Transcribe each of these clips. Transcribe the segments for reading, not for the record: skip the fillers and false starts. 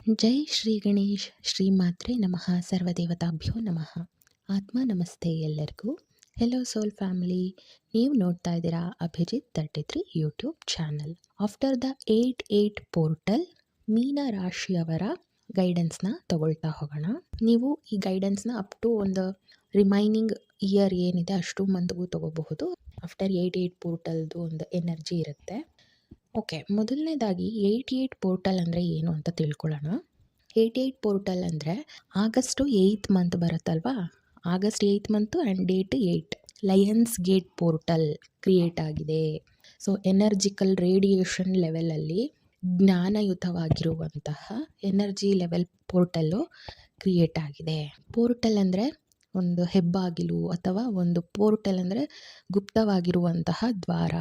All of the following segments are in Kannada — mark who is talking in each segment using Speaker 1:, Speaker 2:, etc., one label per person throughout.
Speaker 1: ಜೈ ಶ್ರೀ ಗಣೇಶ್ ಶ್ರೀ ಮಾತ್ರೆ ನಮಃ ಸರ್ವದೇವತಾಭ್ಯೋ ನಮಃ. ಆತ್ಮ ನಮಸ್ತೆ ಎಲ್ಲರಿಗೂ. ಹೆಲೋ ಸೋಲ್ ಫ್ಯಾಮಿಲಿ, ನೀವು ನೋಡ್ತಾ ಇದ್ದೀರಾ Abhijith 33 YouTube channel. After the 8-8 portal ಮೀನ ರಾಶಿಯವರ ಗೈಡೆನ್ಸ್ನ ತಗೊಳ್ತಾ ಹೋಗೋಣ. ನೀವು ಈ ಗೈಡೆನ್ಸ್ನ ಅಪ್ ಟು ಒಂದು ರಿಮೈನಿಂಗ್ ಇಯರ್ ಏನಿದೆ ಅಷ್ಟು ಮಂತ್ಗೂ ತಗೋಬಹುದು. ಆಫ್ಟರ್ 8-8 ಪೋರ್ಟಲ್ದು ಒಂದು ಎನರ್ಜಿ ಇರುತ್ತೆ. ಓಕೆ, ಮೊದಲನೇದಾಗಿ 8-8 ಪೋರ್ಟಲ್ ಅಂದರೆ ಏನು ಅಂತ ತಿಳ್ಕೊಳ್ಳೋಣ. 8-8 ಪೋರ್ಟಲ್ ಅಂದರೆ ಆಗಸ್ಟ್ 8th ಮಂತ್ ಬರುತ್ತಲ್ವಾ, August 8th month and date 8 lions gate portal create ಆಗಿದೆ. ಸೊ ಎನರ್ಜಿಕಲ್ ರೇಡಿಯೇಷನ್ ಲೆವೆಲಲ್ಲಿ ಜ್ಞಾನಯುತವಾಗಿರುವಂತಹ ಎನರ್ಜಿ ಲೆವೆಲ್ ಪೋರ್ಟಲ್ಲು ಕ್ರಿಯೇಟ್ ಆಗಿದೆ. ಪೋರ್ಟಲ್ ಅಂದರೆ ಒಂದು ಹೆಬ್ಬಾಗಿಲು ಅಥವಾ ಒಂದು ಪೋರ್ಟಲ್ ಅಂದರೆ ಗುಪ್ತವಾಗಿರುವಂತಹ ದ್ವಾರ,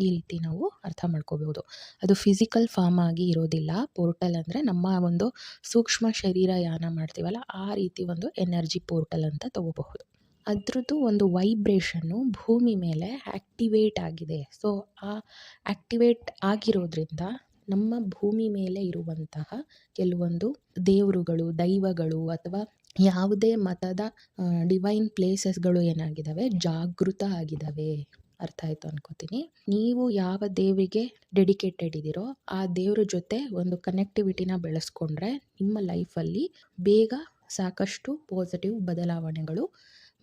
Speaker 1: ಈ ರೀತಿ ನಾವು ಅರ್ಥ ಮಾಡ್ಕೋಬಹುದು. ಅದು ಫಿಸಿಕಲ್ ಫಾರ್ಮ್ ಆಗಿ ಇರೋದಿಲ್ಲ. ಪೋರ್ಟಲ್ ಅಂದರೆ ನಮ್ಮ ಒಂದು ಸೂಕ್ಷ್ಮ ಶರೀರ ಯಾನ ಮಾಡ್ತೀವಲ್ಲ, ಆ ರೀತಿ ಒಂದು ಎನರ್ಜಿ ಪೋರ್ಟಲ್ ಅಂತ ತಗೋಬಹುದು. ಅದ್ರದ್ದು ಒಂದು ವೈಬ್ರೇಷನ್ನು ಭೂಮಿ ಮೇಲೆ ಆ್ಯಕ್ಟಿವೇಟ್ ಆಗಿದೆ. ಸೊ ಆ ಆ್ಯಕ್ಟಿವೇಟ್ ಆಗಿರೋದ್ರಿಂದ ನಮ್ಮ ಭೂಮಿ ಮೇಲೆ ಇರುವಂತಹ ಕೆಲವೊಂದು ದೇವರುಗಳು, ದೈವಗಳು ಅಥವಾ ಯಾವುದೇ ಮತದ ಡಿವೈನ್ ಪ್ಲೇಸಸ್ಗಳು ಏನಾಗಿದ್ದಾವೆ, ಜಾಗೃತ ಆಗಿದ್ದಾವೆ. ಅರ್ಥ ಆಯಿತು ಅನ್ಕೋತೀನಿ. ನೀವು ಯಾವ ದೇವರಿಗೆ ಡೆಡಿಕೇಟೆಡ್ ಇದ್ದೀರೋ ಆ ದೇವ್ರ ಜೊತೆ ಒಂದು ಕನೆಕ್ಟಿವಿಟಿನ ಬೆಳೆಸ್ಕೊಂಡ್ರೆ ನಿಮ್ಮ ಲೈಫಲ್ಲಿ ಬೇಗ ಸಾಕಷ್ಟು ಪಾಸಿಟಿವ್ ಬದಲಾವಣೆಗಳು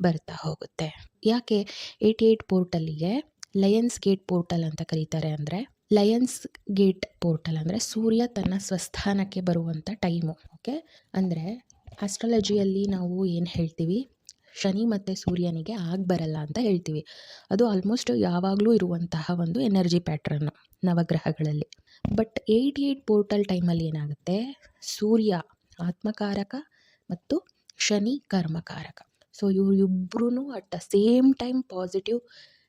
Speaker 1: ಬರ್ತಾ ಹೋಗುತ್ತೆ. ಯಾಕೆ 8-8 ಪೋರ್ಟಲ್ಲಿಗೆ ಲಯನ್ಸ್ ಗೇಟ್ ಪೋರ್ಟಲ್ ಅಂತ ಕರೀತಾರೆ ಅಂದರೆ, ಲಯನ್ಸ್ ಗೇಟ್ ಪೋರ್ಟಲ್ ಅಂದರೆ ಸೂರ್ಯ ತನ್ನ ಸ್ವಸ್ಥಾನಕ್ಕೆ ಬರುವಂಥ ಟೈಮು. ಓಕೆ, ಅಂದರೆ ಆಸ್ಟ್ರಾಲಜಿಯಲ್ಲಿ ನಾವು ಏನು ಹೇಳ್ತೀವಿ, ಶನಿ ಮತ್ತು ಸೂರ್ಯನಿಗೆ ಬರಲ್ಲ ಅಂತ ಹೇಳ್ತೀವಿ. ಅದು ಆಲ್ಮೋಸ್ಟ್ ಯಾವಾಗಲೂ ಇರುವಂತಹ ಒಂದು ಎನರ್ಜಿ ಪ್ಯಾಟ್ರನ್ನು ನವಗ್ರಹಗಳಲ್ಲಿ. ಬಟ್ 8-8 ಪೋರ್ಟಲ್ ಟೈಮಲ್ಲಿ ಏನಾಗುತ್ತೆ, ಸೂರ್ಯ ಆತ್ಮಕಾರಕ ಮತ್ತು ಶನಿ ಕರ್ಮಕಾರಕ. ಸೊ ಇಬ್ಬರೂ at the same time positive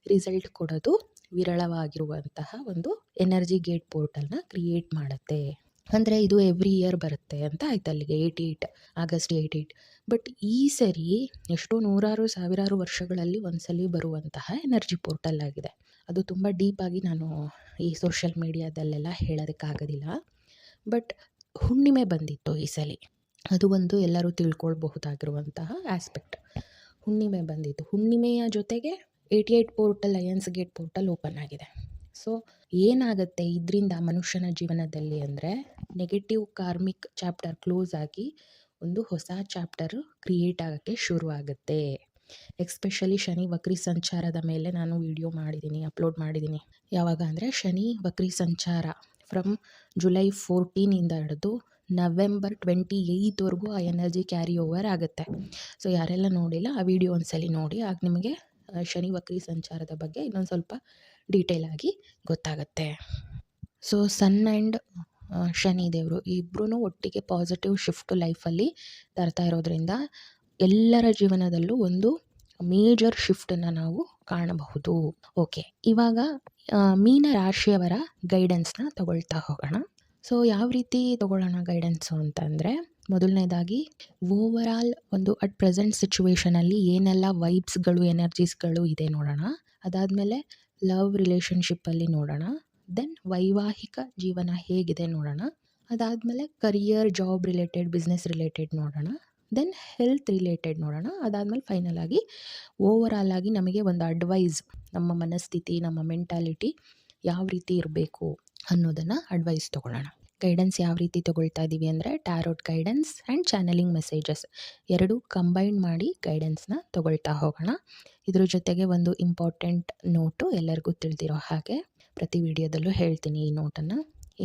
Speaker 1: result ಕೊಡೋದು ವಿರಳವಾಗಿರುವಂತಹ ಒಂದು ಎನರ್ಜಿ ಗೇಟ್ ಪೋರ್ಟಲ್ನ ಕ್ರಿಯೇಟ್ ಮಾಡುತ್ತೆ. ಅಂದರೆ ಇದು ಎವ್ರಿ ಇಯರ್ ಬರುತ್ತೆ ಅಂತ ಆಯ್ತು ಅಲ್ಲಿಗೆ 8-8 ಆಗಸ್ಟ್ 8-8. ಬಟ್ ಈ ಸರಿ ಎಷ್ಟೋ ನೂರಾರು ಸಾವಿರಾರು ವರ್ಷಗಳಲ್ಲಿ ಒಂದ್ಸಲಿ ಬರುವಂತಹ ಎನರ್ಜಿ ಪೋರ್ಟಲ್ ಆಗಿದೆ. ಅದು ತುಂಬ ಡೀಪಾಗಿ ನಾನು ಈ ಸೋಷಿಯಲ್ ಮೀಡಿಯಾದಲ್ಲೆಲ್ಲ ಹೇಳೋದಕ್ಕಾಗೋದಿಲ್ಲ. ಬಟ್ ಹುಣ್ಣಿಮೆ ಬಂದಿತ್ತು ಈ ಸಲ, ಅದು ಒಂದು ಎಲ್ಲರೂ ತಿಳ್ಕೊಳ್ಬಹುದಾಗಿರುವಂತಹ ಆಸ್ಪೆಕ್ಟ್. ಹುಣ್ಣಿಮೆ ಬಂದಿತ್ತು, ಹುಣ್ಣಿಮೆಯ ಜೊತೆಗೆ 8-8 portal Lions gate portal open ಆಗಿದೆ. ಸೊ ಏನಾಗುತ್ತೆ ಇದರಿಂದ ಮನುಷ್ಯನ ಜೀವನದಲ್ಲಿ ಅಂದರೆ, ನೆಗೆಟಿವ್ ಕಾರ್ಮಿಕ್ ಚಾಪ್ಟರ್ ಕ್ಲೋಸ್ ಆಗಿ ಒಂದು ಹೊಸ ಚಾಪ್ಟರ್ ಕ್ರಿಯೇಟ್ ಆಗೋಕ್ಕೆ ಶುರು ಆಗುತ್ತೆ. ಎಕ್ಸ್ಪೆಷಲಿ ಶನಿ ವಕ್ರಿ ಸಂಚಾರದ ಮೇಲೆ ನಾನು ವಿಡಿಯೋ ಮಾಡಿದ್ದೀನಿ, ಅಪ್ಲೋಡ್ ಮಾಡಿದ್ದೀನಿ. ಯಾವಾಗ ಅಂದರೆ ಶನಿ ವಕ್ರಿ ಸಂಚಾರ ಫ್ರಮ್ ಜುಲೈ 14 ಹಿಡಿದು ನವೆಂಬರ್ 28ವರೆಗೂ ಆ ಎನರ್ಜಿ ಕ್ಯಾರಿ ಓವರ್ ಆಗುತ್ತೆ. ಸೊ ಯಾರೆಲ್ಲ ನೋಡಿಲ್ಲ ಆ ವಿಡಿಯೋ ಒಂದ್ಸಲಿ ನೋಡಿ, ಆಗ ನಿಮಗೆ ಶನಿ ವಕ್ರಿ ಸಂಚಾರದ ಬಗ್ಗೆ ಇನ್ನೊಂದು ಸ್ವಲ್ಪ ಡೀಟೇಲ್ ಆಗಿ ಗೊತ್ತಾಗುತ್ತೆ. ಸೊ ಸನ್ ಆ್ಯಂಡ್ ಶನಿ ದೇವರು ಇಬ್ಬರೂ ಒಟ್ಟಿಗೆ ಪಾಸಿಟಿವ್ ಶಿಫ್ಟ್ ಲೈಫಲ್ಲಿ ತರ್ತಾ ಇರೋದ್ರಿಂದ ಎಲ್ಲರ ಜೀವನದಲ್ಲೂ ಒಂದು ಮೇಜರ್ ಶಿಫ್ಟನ್ನು ನಾವು ಕಾಣಬಹುದು. ಓಕೆ, ಇವಾಗ ಮೀನ ರಾಶಿಯವರ ಗೈಡೆನ್ಸ್ನ ತಗೊಳ್ತಾ ಹೋಗೋಣ. ಸೊ ಯಾವ ರೀತಿ ತಗೊಳ್ಳೋಣ ಗೈಡೆನ್ಸು ಅಂತಂದರೆ, ಮೊದಲನೇದಾಗಿ ಓವರಾಲ್ ಒಂದು ಅಟ್ ಪ್ರೆಸೆಂಟ್ ಸಿಚುವೇಷನಲ್ಲಿ ಏನೆಲ್ಲ ವೈಬ್ಸ್ಗಳು ಎನರ್ಜೀಸ್ಗಳು ಇದೆ ನೋಡೋಣ. ಅದಾದಮೇಲೆ ಲವ್ ರಿಲೇಷನ್ಶಿಪ್ಪಲ್ಲಿ ನೋಡೋಣ. ದೆನ್ ವೈವಾಹಿಕ ಜೀವನ ಹೇಗಿದೆ ನೋಡೋಣ. ಅದಾದಮೇಲೆ career, job related, business related ನೋಡೋಣ. ದೆನ್ ಹೆಲ್ತ್ ರಿಲೇಟೆಡ್ ನೋಡೋಣ. ಅದಾದಮೇಲೆ ಫೈನಲ್ ಆಗಿ ಓವರಾಲ್ ಆಗಿ ನಮಗೆ ಒಂದು ಅಡ್ವೈಸ್, ನಮ್ಮ ಮನಸ್ಥಿತಿ, ನಮ್ಮ ಮೆಂಟಾಲಿಟಿ ಯಾವ ರೀತಿ ಇರಬೇಕು ಅನ್ನೋದನ್ನು ಅಡ್ವೈಸ್ ತೊಗೊಳ್ಳೋಣ. ಗೈಡೆನ್ಸ್ ಯಾವ ರೀತಿ ತೊಗೊಳ್ತಾ ಇದ್ದೀವಿ ಅಂದರೆ, tarot guidance and channelling messages ಎರಡೂ ಕಂಬೈನ್ ಮಾಡಿ ಗೈಡೆನ್ಸ್ನ ತೊಗೊಳ್ತಾ ಹೋಗೋಣ. ಇದ್ರ ಜೊತೆಗೆ ಒಂದು ಇಂಪಾರ್ಟೆಂಟ್ ನೋಟು, ಎಲ್ಲರಿಗೂ ತಿಳಿದಿರೋ ಹಾಗೆ ಪ್ರತಿ ವಿಡಿಯೋದಲ್ಲೂ ಹೇಳ್ತೀನಿ ಈ ನೋಟನ್ನು.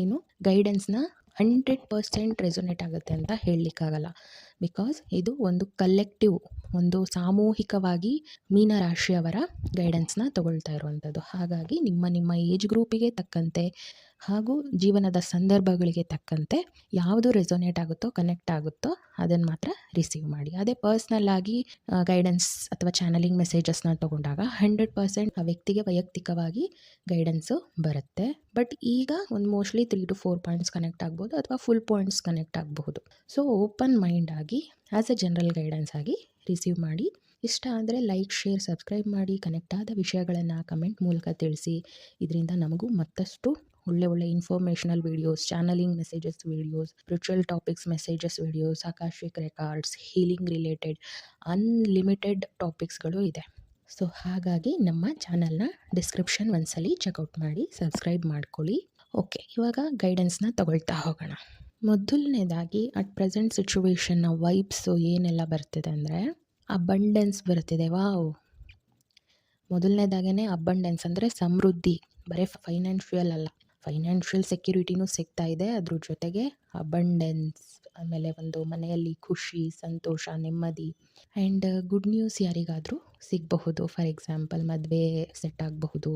Speaker 1: ಏನು, ಗೈಡೆನ್ಸ್ನ 100% ರೆಸೊನೇಟ್ ಆಗುತ್ತೆ ಅಂತ ಹೇಳಲಿಕ್ಕಾಗಲ್ಲ. ಬಿಕಾಸ್ ಇದು ಒಂದು ಕಲೆಕ್ಟಿವ್, ಒಂದು ಸಾಮೂಹಿಕವಾಗಿ ಮೀನರಾಶಿಯವರ ಗೈಡೆನ್ಸ್ನ ತಗೊಳ್ತಾ ಇರುವಂಥದ್ದು. ಹಾಗಾಗಿ ನಿಮ್ಮ ಏಜ್ ಗ್ರೂಪಿಗೆ ತಕ್ಕಂತೆ ಹಾಗೂ ಜೀವನದ ಸಂದರ್ಭಗಳಿಗೆ ತಕ್ಕಂತೆ ಯಾವುದು ರೆಸೊನೇಟ್ ಆಗುತ್ತೋ, ಕನೆಕ್ಟ್ ಆಗುತ್ತೋ ಅದನ್ನು ಮಾತ್ರ ರಿಸೀವ್ ಮಾಡಿ. ಅದೇ ಪರ್ಸ್ನಲ್ ಆಗಿ ಗೈಡೆನ್ಸ್ ಅಥವಾ ಚಾನಲಿಂಗ್ ಮೆಸೇಜಸ್ನ ತೊಗೊಂಡಾಗ 100% ಆ ವ್ಯಕ್ತಿಗೆ ವೈಯಕ್ತಿಕವಾಗಿ ಗೈಡೆನ್ಸು ಬರುತ್ತೆ. ಬಟ್ ಈಗ ಒಂದು ಮೋಸ್ಟ್ಲಿ 3 to 4 ಪಾಯಿಂಟ್ಸ್ ಕನೆಕ್ಟ್ ಆಗ್ಬೋದು ಅಥವಾ ಫುಲ್ ಪಾಯಿಂಟ್ಸ್ ಕನೆಕ್ಟ್ ಆಗಬಹುದು. ಸೊ ಓಪನ್ ಮೈಂಡ್ ಆಗಿ ಆ್ಯಸ್ ಎ ಜನರಲ್ ಗೈಡೆನ್ಸ್ ಆಗಿ ರಿಸೀವ್ ಮಾಡಿ. ಇಷ್ಟ ಆದರೆ ಲೈಕ್, ಶೇರ್, ಸಬ್ಸ್ಕ್ರೈಬ್ ಮಾಡಿ. ಕನೆಕ್ಟ್ ಆದ ವಿಷಯಗಳನ್ನು ಕಮೆಂಟ್ ಮೂಲಕ ತಿಳಿಸಿ. ಇದರಿಂದ ನಮಗೂ ಮತ್ತಷ್ಟು ಒಳ್ಳೆ informational videos, channeling messages videos, spiritual topics messages videos, Akashic records, healing related unlimited ಟಾಪಿಕ್ಸ್ಗಳು ಇದೆ. ಸೊ ಹಾಗಾಗಿ ನಮ್ಮ ಚಾನಲ್ನ ಡಿಸ್ಕ್ರಿಪ್ಷನ್ ಒಂದ್ಸಲಿ ಚೆಕ್ಔಟ್ ಮಾಡಿ, ಸಬ್ಸ್ಕ್ರೈಬ್ ಮಾಡ್ಕೊಳ್ಳಿ. ಓಕೆ, ಇವಾಗ ಗೈಡೆನ್ಸ್ನ ತಗೊಳ್ತಾ ಹೋಗೋಣ. ಮೊದಲನೇದಾಗಿ ಅಟ್ ಪ್ರೆಸೆಂಟ್ ಸಿಚುವೇಶನ್ನ ವೈಬ್ಸು ಏನೆಲ್ಲ ಬರ್ತಿದೆ ಅಂದರೆ ಅಬಂಡೆನ್ಸ್ ಬರ್ತಿದೆ. ವಾವ್, ಮೊದಲನೇದಾಗೇ ಅಬಂಡೆನ್ಸ್ ಅಂದರೆ ಸಮೃದ್ಧಿ, ಬರೀ ಫೈನಾನ್ಷಿಯಲ್ ಅಲ್ಲ, ಫೈನಾನ್ಷಿಯಲ್ ಸೆಕ್ಯೂರಿಟಿನೂ ಸಿಗ್ತಾ ಇದೆ, ಅದ್ರ ಜೊತೆಗೆ ಅಬಂಡೆನ್ಸ್, ಆಮೇಲೆ ಒಂದು ಮನೆಯಲ್ಲಿ ಖುಷಿ, ಸಂತೋಷ, ನೆಮ್ಮದಿ ಆ್ಯಂಡ್ ಗುಡ್ ನ್ಯೂಸ್ ಯಾರಿಗಾದರೂ ಸಿಗಬಹುದು. ಫಾರ್ ಎಕ್ಸಾಂಪಲ್ ಮದುವೆ ಸೆಟ್ ಆಗಬಹುದು,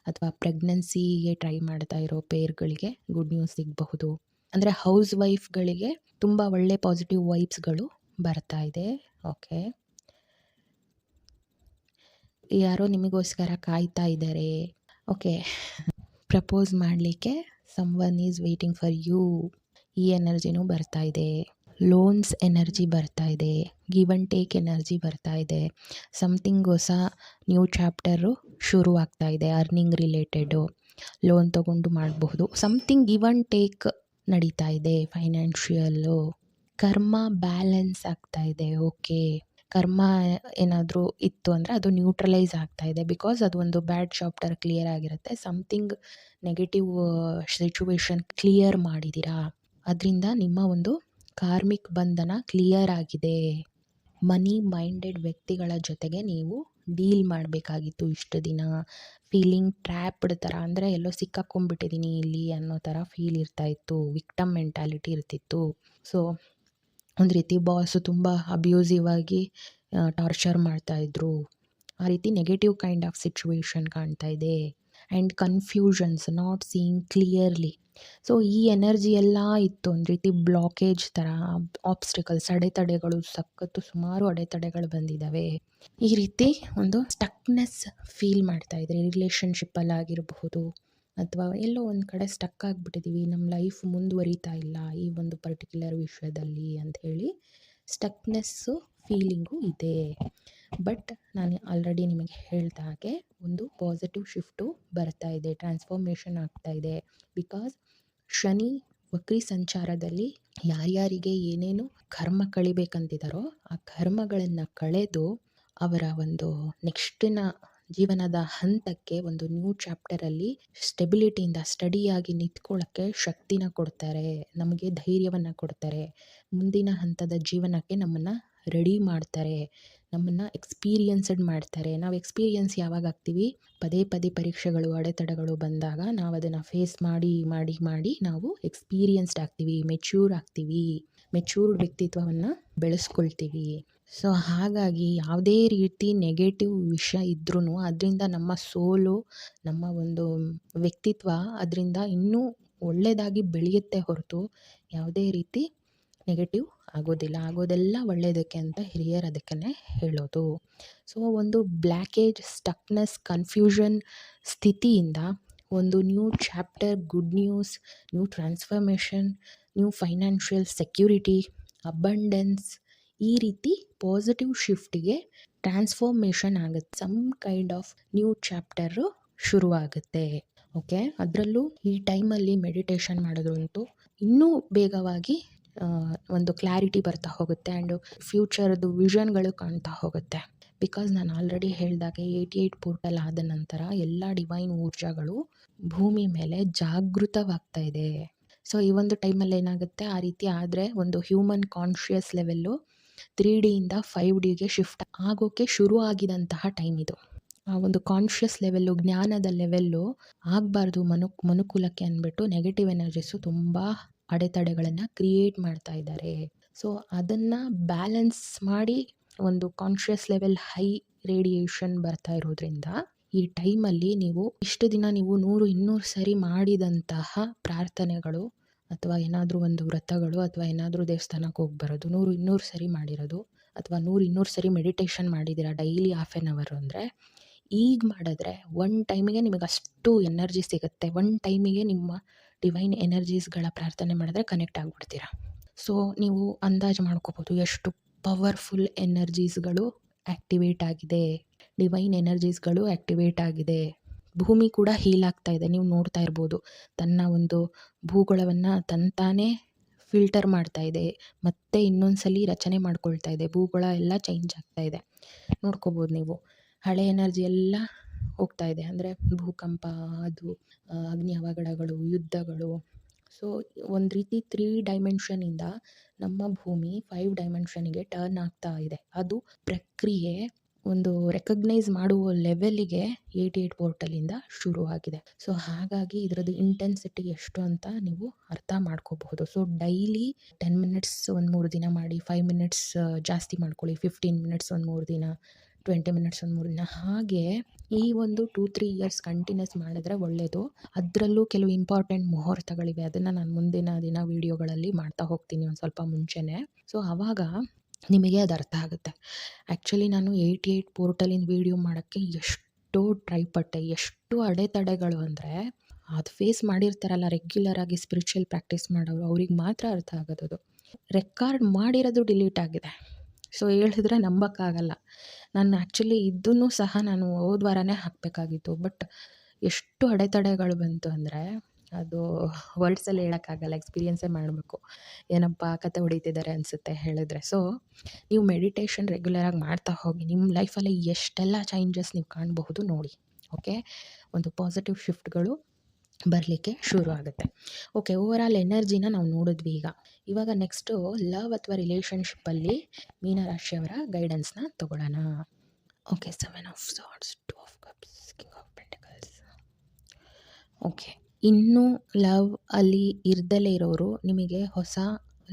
Speaker 1: ಅಥವಾ ಪ್ರೆಗ್ನೆನ್ಸಿಗೆ ಟ್ರೈ ಮಾಡ್ತಾ ಇರೋ ಪೇರ್ಗಳಿಗೆ ಗುಡ್ ನ್ಯೂಸ್ ಸಿಗಬಹುದು. ಅಂದರೆ ಹೌಸ್ ವೈಫ್ಗಳಿಗೆ ತುಂಬ ಒಳ್ಳೆ ಪಾಸಿಟಿವ್ ವೈಬ್ಸ್ಗಳು ಬರ್ತಾ ಇದೆ. ಓಕೆ, ಯಾರೋ ನಿಮಗೋಸ್ಕರ ಕಾಯ್ತಾ ಇದ್ದಾರೆ. ಓಕೆ, ಪ್ರಪೋಸ್ ಮಾಡಲಿಕ್ಕೆ someone is waiting for you, ಈ ಎನರ್ಜಿನೂ ಬರ್ತಾ ಇದೆ. ಲೋನ್ಸ್ ಎನರ್ಜಿ ಬರ್ತಾ ಇದೆ, ಗಿವ್ ಆ್ಯಂಡ್ ಟೇಕ್ ಎನರ್ಜಿ ಬರ್ತಾ ಇದೆ. ಸಮಥಿಂಗ್ ಹೊಸ ನ್ಯೂ ಚಾಪ್ಟರು ಶುರು ಆಗ್ತಾ ಇದೆ, ಅರ್ನಿಂಗ್ ರಿಲೇಟೆಡು, ಲೋನ್ ತೊಗೊಂಡು ಮಾಡಬಹುದು. ಸಮಥಿಂಗ್ ಗಿವ್ ಆ್ಯಂಡ್ ಟೇಕ್ ನಡೀತಾ ಇದೆ, ಫೈನಾನ್ಷಿಯಲ್ಲು. ಕರ್ಮ ಬ್ಯಾಲೆನ್ಸ್ ಆಗ್ತಾ ಇದೆ. ಓಕೆ, ಕರ್ಮ ಏನಾದರೂ ಇತ್ತು ಅಂದರೆ ಅದು ನ್ಯೂಟ್ರಲೈಸ್ ಆಗ್ತಾ ಇದೆ, ಬಿಕಾಸ್ ಅದು ಒಂದು ಬ್ಯಾಡ್ ಚಾಪ್ಟರ್ ಕ್ಲಿಯರ್ ಆಗಿರುತ್ತೆ. ಸಮಥಿಂಗ್ ನೆಗೆಟಿವ್ ಸಿಚುವೇಶನ್ ಕ್ಲಿಯರ್ ಮಾಡಿದ್ದೀರಾ, ಅದರಿಂದ ನಿಮ್ಮ ಒಂದು ಕಾರ್ಮಿಕ್ ಬಂಧನ ಕ್ಲಿಯರ್ ಆಗಿದೆ. ಮನಿ ಮೈಂಡೆಡ್ ವ್ಯಕ್ತಿಗಳ ಜೊತೆಗೆ ನೀವು ಡೀಲ್ ಮಾಡಬೇಕಾಗಿತ್ತು ಇಷ್ಟು ದಿನ. ಫೀಲಿಂಗ್ ಟ್ರ್ಯಾಪ್ಡ್ ಥರ, ಅಂದರೆ ಎಲ್ಲೋ ಸಿಕ್ಕಾಕೊಂಡ್ಬಿಟ್ಟಿದ್ದೀನಿ ಇಲ್ಲಿ ಅನ್ನೋ ಥರ ಫೀಲ್ ಇರ್ತಾಯಿತ್ತು, ವಿಕ್ಟಮ್ ಮೆಂಟಾಲಿಟಿ ಇರ್ತಿತ್ತು. ಸೊ ಒಂದು ರೀತಿ ಬಾಸು ತುಂಬ ಅಬ್ಯೂಸಿವ್ ಆಗಿ ಟಾರ್ಚರ್ ಮಾಡ್ತಾಯಿದ್ರು, ಆ ರೀತಿ ನೆಗೆಟಿವ್ ಕೈಂಡ್ ಆಫ್ ಸಿಚುವೇಶನ್ ಕಾಣ್ತಾ ಇದೆ. And confusions, not seeing clearly. So ಈ ಎನರ್ಜಿ ಎಲ್ಲ ಇತ್ತು, ಒಂದು ರೀತಿ ಬ್ಲಾಕೇಜ್ ಥರ, ಆಬ್ಸ್ಟಿಕಲ್ಸ್, ಅಡೆತಡೆಗಳು, ಸಖತ್ತು ಸುಮಾರು ಅಡೆತಡೆಗಳು ಬಂದಿದ್ದಾವೆ. ಈ ರೀತಿ ಒಂದು ಸ್ಟಕ್ನೆಸ್ ಫೀಲ್ ಮಾಡ್ತಾ ಇದ್ರಿ, ರಿಲೇಷನ್ಶಿಪ್ಪಲ್ಲಾಗಿರಬಹುದು, ಅಥವಾ ಎಲ್ಲೋ ಒಂದು ಕಡೆ ಸ್ಟಕ್ ಆಗಿಬಿಟ್ಟಿದ್ದೀವಿ, ನಮ್ಮ ಲೈಫ್ ಮುಂದುವರಿತಾ ಇಲ್ಲ ಈ ಒಂದು ಪರ್ಟಿಕ್ಯುಲರ್ ವಿಷಯದಲ್ಲಿ ಅಂಥೇಳಿ ಸ್ಟಕ್ನೆಸ್ಸು ಫೀಲಿಂಗು ಇದೆ. ಬಟ್ ನಾನು ಆಲ್ರೆಡಿ ನಿಮಗೆ ಹೇಳ್ದ ಹಾಗೆ ಒಂದು ಪಾಸಿಟಿವ್ ಶಿಫ್ಟು ಬರ್ತಾ ಇದೆ, ಟ್ರಾನ್ಸ್ಫಾರ್ಮೇಷನ್ ಆಗ್ತಾ ಇದೆ. ಬಿಕಾಸ್ ಶನಿ ವಕ್ರಿ ಸಂಚಾರದಲ್ಲಿ ಯಾರ್ಯಾರಿಗೆ ಏನೇನು ಕರ್ಮ ಕಳಿಬೇಕಂತಿದ್ದಾರೋ ಆ ಕರ್ಮಗಳನ್ನು ಕಳೆದು ಅವರ ಒಂದು ನೆಕ್ಸ್ಟಿನ ಜೀವನದ ಹಂತಕ್ಕೆ ಒಂದು ನ್ಯೂ ಚಾಪ್ಟರಲ್ಲಿ ಸ್ಟೆಬಿಲಿಟಿಯಿಂದ ಸ್ಟಡಿಯಾಗಿ ನಿಂತ್ಕೊಳ್ಳೋಕ್ಕೆ ಶಕ್ತಿನ ಕೊಡ್ತಾರೆ, ನಮಗೆ ಧೈರ್ಯವನ್ನು ಕೊಡ್ತಾರೆ, ಮುಂದಿನ ಹಂತದ ಜೀವನಕ್ಕೆ ನಮ್ಮನ್ನು ರೆಡಿ ಮಾಡ್ತಾರೆ, ನಮ್ಮನ್ನು ಎಕ್ಸ್ಪೀರಿಯನ್ಸ್ಡ್ ಮಾಡ್ತಾರೆ. ನಾವು ಎಕ್ಸ್ಪೀರಿಯನ್ಸ್ ಯಾವಾಗ ಆಗ್ತೀವಿ? ಪದೇ ಪರೀಕ್ಷೆಗಳು, ಅಡೆತಡೆಗಳು ಬಂದಾಗ ನಾವು ಅದನ್ನು ಫೇಸ್ ಮಾಡಿ ನಾವು ಎಕ್ಸ್ಪೀರಿಯನ್ಸ್ಡ್ ಆಗ್ತೀವಿ, ಮೆಚ್ಯೂರ್ ಆಗ್ತೀವಿ, ಮೆಚ್ಯೂರ್ಡ್ ವ್ಯಕ್ತಿತ್ವವನ್ನು ಬೆಳೆಸ್ಕೊಳ್ತೀವಿ. ಸೊ ಹಾಗಾಗಿ ಯಾವುದೇ ರೀತಿ ನೆಗೆಟಿವ್ ವಿಷಯ ಇದ್ರೂ ಅದರಿಂದ ನಮ್ಮ ಸೋಲು, ನಮ್ಮ ಒಂದು ವ್ಯಕ್ತಿತ್ವ ಅದರಿಂದ ಇನ್ನೂ ಒಳ್ಳೆಯದಾಗಿ ಬೆಳೆಯುತ್ತೆ ಹೊರತು ಯಾವುದೇ ರೀತಿ ನೆಗೆಟಿವ್ ಆಗೋದಿಲ್ಲ. ಆಗೋದೆಲ್ಲ ಒಳ್ಳೆಯದಕ್ಕೆ ಅಂತ ಹಿರಿಯರು ಅದಕ್ಕೇ ಹೇಳೋದು. ಸೊ ಒಂದು ಬ್ಲ್ಯಾಕೇಜ್, ಸ್ಟಕ್ನೆಸ್, ಕನ್ಫ್ಯೂಷನ್ ಸ್ಥಿತಿಯಿಂದ ಒಂದು new chapter, good news, new transformation, new financial security, abundance, ಈ ರೀತಿ ಪಾಸಿಟಿವ್ ಶಿಫ್ಟಿಗೆ ಟ್ರಾನ್ಸ್ಫಾರ್ಮೇಷನ್ ಆಗುತ್ತೆ. Some kind of new chapter ಶುರುವಾಗುತ್ತೆ. ಓಕೆ, ಅದರಲ್ಲೂ ಈ ಟೈಮಲ್ಲಿ ಮೆಡಿಟೇಷನ್ ಮಾಡೋದ್ರಂತೂ ಇನ್ನೂ ಬೇಗವಾಗಿ ಒಂದು ಕ್ಲಾರಿಟಿ ಬರ್ತಾ ಹೋಗುತ್ತೆ ಆ್ಯಂಡ್ ಫ್ಯೂಚರ್ದು ವಿಷನ್ಗಳು ಕಾಣ್ತಾ ಹೋಗುತ್ತೆ. ಬಿಕಾಸ್ ನಾನು ಆಲ್ರೆಡಿ ಹೇಳಿದಾಗೆ 88 ಪೋರ್ಟಲ್ ಆದ ನಂತರ ಎಲ್ಲ ಡಿವೈನ್ ಊರ್ಜಾಗಳು ಭೂಮಿ ಮೇಲೆ ಜಾಗೃತವಾಗ್ತಾ ಇದೆ. ಸೊ ಈ ಒಂದು ಟೈಮಲ್ಲಿ ಏನಾಗುತ್ತೆ, ಆ ರೀತಿ ಆದರೆ ಒಂದು ಹ್ಯೂಮನ್ ಕಾನ್ಷಿಯಸ್ ಲೆವೆಲ್ಲು 3Dಯಿಂದ 5Dಗೆ ಶಿಫ್ಟ್ ಆಗೋಕ್ಕೆ ಶುರು ಆಗಿದಂತಹ ಟೈಮ್ ಇದು. ಆ ಒಂದು ಕಾನ್ಷಿಯಸ್ ಲೆವೆಲ್ಲು, ಜ್ಞಾನದ ಲೆವೆಲ್ಲು ಆಗಬಾರ್ದು ಮನುಕುಲಕ್ಕೆ ಅಂದ್ಬಿಟ್ಟು ನೆಗೆಟಿವ್ ಎನರ್ಜೀಸು ತುಂಬ ಅಡೆತಡೆಗಳನ್ನು ಕ್ರಿಯೇಟ್ ಮಾಡ್ತಾ ಇದ್ದಾರೆ. ಸೊ ಅದನ್ನು ಬ್ಯಾಲೆನ್ಸ್ ಮಾಡಿ ಒಂದು ಕಾನ್ಷಿಯಸ್ ಲೆವೆಲ್ ಹೈ ರೇಡಿಯೇಷನ್ ಬರ್ತಾ ಇರೋದ್ರಿಂದ ಈ ಟೈಮಲ್ಲಿ ನೀವು ಇಷ್ಟು ದಿನ ನೀವು 100-200 ಸರಿ ಮಾಡಿದಂತಹ ಪ್ರಾರ್ಥನೆಗಳು ಅಥವಾ ಏನಾದರೂ ಒಂದು ವ್ರತಗಳು ಅಥವಾ ಏನಾದರೂ ದೇವಸ್ಥಾನಕ್ಕೆ ಹೋಗಿ ಬರೋದು 100-200 ಸರಿ ಮಾಡಿರೋದು ಅಥವಾ 100-200 ಸರಿ ಮೆಡಿಟೇಷನ್ ಮಾಡಿದ್ದೀರಾ ಡೈಲಿ ಹಾಫ್ ಆನ್ ಅವರ್ ಅಂದರೆ, ಈಗ ಮಾಡಿದ್ರೆ ಒನ್ ಟೈಮಿಗೆ ನಿಮಗೆ ಅಷ್ಟು ಎನರ್ಜಿ ಸಿಗುತ್ತೆ. ಒನ್ ಟೈಮಿಗೆ ನಿಮ್ಮ ಡಿವೈನ್ ಎನರ್ಜೀಸ್ಗಳ ಪ್ರಾರ್ಥನೆ ಮಾಡಿದ್ರೆ ಕನೆಕ್ಟ್ ಆಗಿಬಿಡ್ತೀರಾ. ಸೊ ನೀವು ಅಂದಾಜು ಮಾಡ್ಕೋಬೋದು ಎಷ್ಟು ಪವರ್ಫುಲ್ ಎನರ್ಜೀಸ್ಗಳು ಆ್ಯಕ್ಟಿವೇಟ್ ಆಗಿದೆ, ಡಿವೈನ್ ಎನರ್ಜೀಸ್ಗಳು ಆ್ಯಕ್ಟಿವೇಟ್ ಆಗಿದೆ. ಭೂಮಿ ಕೂಡ ಹೀಲ್ ಆಗ್ತಾ ಇದೆ. ನೀವು ನೋಡ್ತಾ ಇರ್ಬೋದು, ತನ್ನ ಒಂದು ಭೂಗೋಳವನ್ನು ತಂತಾನೇ ಫಿಲ್ಟರ್ ಮಾಡ್ತಾ ಇದೆ, ಮತ್ತೆ ಇನ್ನೊಂದ್ಸಲಿ ರಚನೆ ಮಾಡ್ಕೊಳ್ತಾ ಇದೆ. ಭೂಗೋಳ ಎಲ್ಲ ಚೇಂಜ್ ಆಗ್ತಾ ಇದೆ, ನೋಡ್ಕೋಬೋದು ನೀವು. ಹಳೆ ಎನರ್ಜಿ ಎಲ್ಲ ಹೋಗ್ತಾ ಇದೆ, ಅಂದರೆ ಭೂಕಂಪ, ಅದು ಅಗ್ನಿ ಅವಘಡಗಳು, ಯುದ್ಧಗಳು. ಸೊ ಒಂದು ರೀತಿ 3 ಡೈಮೆನ್ಷನಿಂದ ನಮ್ಮ ಭೂಮಿ 5 ಡೈಮೆನ್ಷನಿಗೆ ಟರ್ನ್ ಆಗ್ತಾ ಇದೆ. ಅದು ಪ್ರಕ್ರಿಯೆ ಒಂದು ರೆಕಗ್ನೈಸ್ ಮಾಡುವ ಲೆವೆಲಿಗೆ 88 ಪೋರ್ಟಲಿಂದ ಶುರುವಾಗಿದೆ. ಸೊ ಹಾಗಾಗಿ ಇದರದ್ದು ಇಂಟೆನ್ಸಿಟಿ ಎಷ್ಟು ಅಂತ ನೀವು ಅರ್ಥ ಮಾಡ್ಕೋಬಹುದು. ಸೊ ಡೈಲಿ 10 ಮಿನಿಟ್ಸ್ ಒಂದು 3 ದಿನ ಮಾಡಿ, 5 ಮಿನಿಟ್ಸ್ ಜಾಸ್ತಿ ಮಾಡ್ಕೊಳ್ಳಿ, 15 ಮಿನಿಟ್ಸ್ ಒಂದು 3 ದಿನ, 20 ಮಿನಿಟ್ಸ್ ಒಂದು 3 ದಿನ. ಹಾಗೆ ಈ ಒಂದು 2-3 ಇಯರ್ಸ್ ಕಂಟಿನ್ಯೂಸ್ ಮಾಡಿದ್ರೆ ಒಳ್ಳೆಯದು. ಅದರಲ್ಲೂ ಕೆಲವು ಇಂಪಾರ್ಟೆಂಟ್ ಮುಹೂರ್ತಗಳಿವೆ, ಅದನ್ನು ನಾನು ಮುಂದಿನ ದಿನ ವೀಡಿಯೋಗಳಲ್ಲಿ ಮಾಡ್ತಾ ಹೋಗ್ತೀನಿ ಒಂದು ಸ್ವಲ್ಪ ಮುಂಚೆನೇ. ಸೊ ಆವಾಗ ನಿಮಗೆ ಅದು ಅರ್ಥ ಆಗುತ್ತೆ. ಆ್ಯಕ್ಚುಲಿ ನಾನು 88 ಪೋರ್ಟಲಿನ ವೀಡಿಯೋ ಮಾಡೋಕ್ಕೆ ಎಷ್ಟೋ ಟ್ರೈ ಪಟ್ಟೆ. ಎಷ್ಟು ಅಡೆತಡೆಗಳು ಅಂದರೆ, ಅದು ಫೇಸ್ ಮಾಡಿರ್ತಾರಲ್ಲ ರೆಗ್ಯುಲರಾಗಿ ಸ್ಪಿರಿಚುವಲ್ ಪ್ರಾಕ್ಟೀಸ್ ಮಾಡೋರು, ಅವ್ರಿಗೆ ಮಾತ್ರ ಅರ್ಥ ಆಗೋದದು. ರೆಕಾರ್ಡ್ ಮಾಡಿರೋದು ಡಿಲೀಟ್ ಆಗಿದೆ. ಸೊ ಹೇಳಿದ್ರೆ ನಂಬೋಕ್ಕಾಗಲ್ಲ. ನಾನು ಆ್ಯಕ್ಚುಲಿ ಇದನ್ನು ಸಹ ನಾನು ಹೋದ ವಾರನೇ ಹಾಕಬೇಕಾಗಿತ್ತು. ಬಟ್ ಎಷ್ಟು ಅಡೆತಡೆಗಳು ಬಂತು ಅಂದರೆ, ಅದು ವರ್ಡ್ಸಲ್ಲಿ ಹೇಳೋಕ್ಕಾಗಲ್ಲ, ಎಕ್ಸ್ಪೀರಿಯೆನ್ಸೇ ಮಾಡಬೇಕು. ಏನಪ್ಪ ಕತೆ ಹೊಡಿತಿದ್ದಾರೆ ಅನಿಸುತ್ತೆ ಹೇಳಿದ್ರೆ. ಸೊ ನೀವು ಮೆಡಿಟೇಷನ್ ರೆಗ್ಯುಲರಾಗಿ ಮಾಡ್ತಾ ಹೋಗಿ, ನಿಮ್ಮ ಲೈಫಲ್ಲಿ ಎಷ್ಟೆಲ್ಲ ಚೇಂಜಸ್ ನೀವು ಕಾಣಬಹುದು ನೋಡಿ. ಓಕೆ, ಒಂದು ಪಾಸಿಟಿವ್ ಶಿಫ್ಟ್ಗಳು ಬರಲಿಕ್ಕೆ ಶುರು ಆಗುತ್ತೆ. ಓಕೆ, ಓವರಾಲ್ ಎನರ್ಜಿನ ನಾವು ನೋಡಿದ್ವಿ. ಇವಾಗ ನೆಕ್ಸ್ಟು ಲವ್ ಅಥವಾ ರಿಲೇಷನ್ಶಿಪ್ಪಲ್ಲಿ ಮೀನರಾಶಿಯವರ ಗೈಡೆನ್ಸ್ನ ತೊಗೊಳ್ಳೋಣ. Okay, 7 of swords, 2 of cups, king of pentacles. Okay, ಇನ್ನೂ ಲವ್ ಅಲ್ಲಿ ಇರ್ದಲೇ ಇರೋರು, ನಿಮಗೆ ಹೊಸ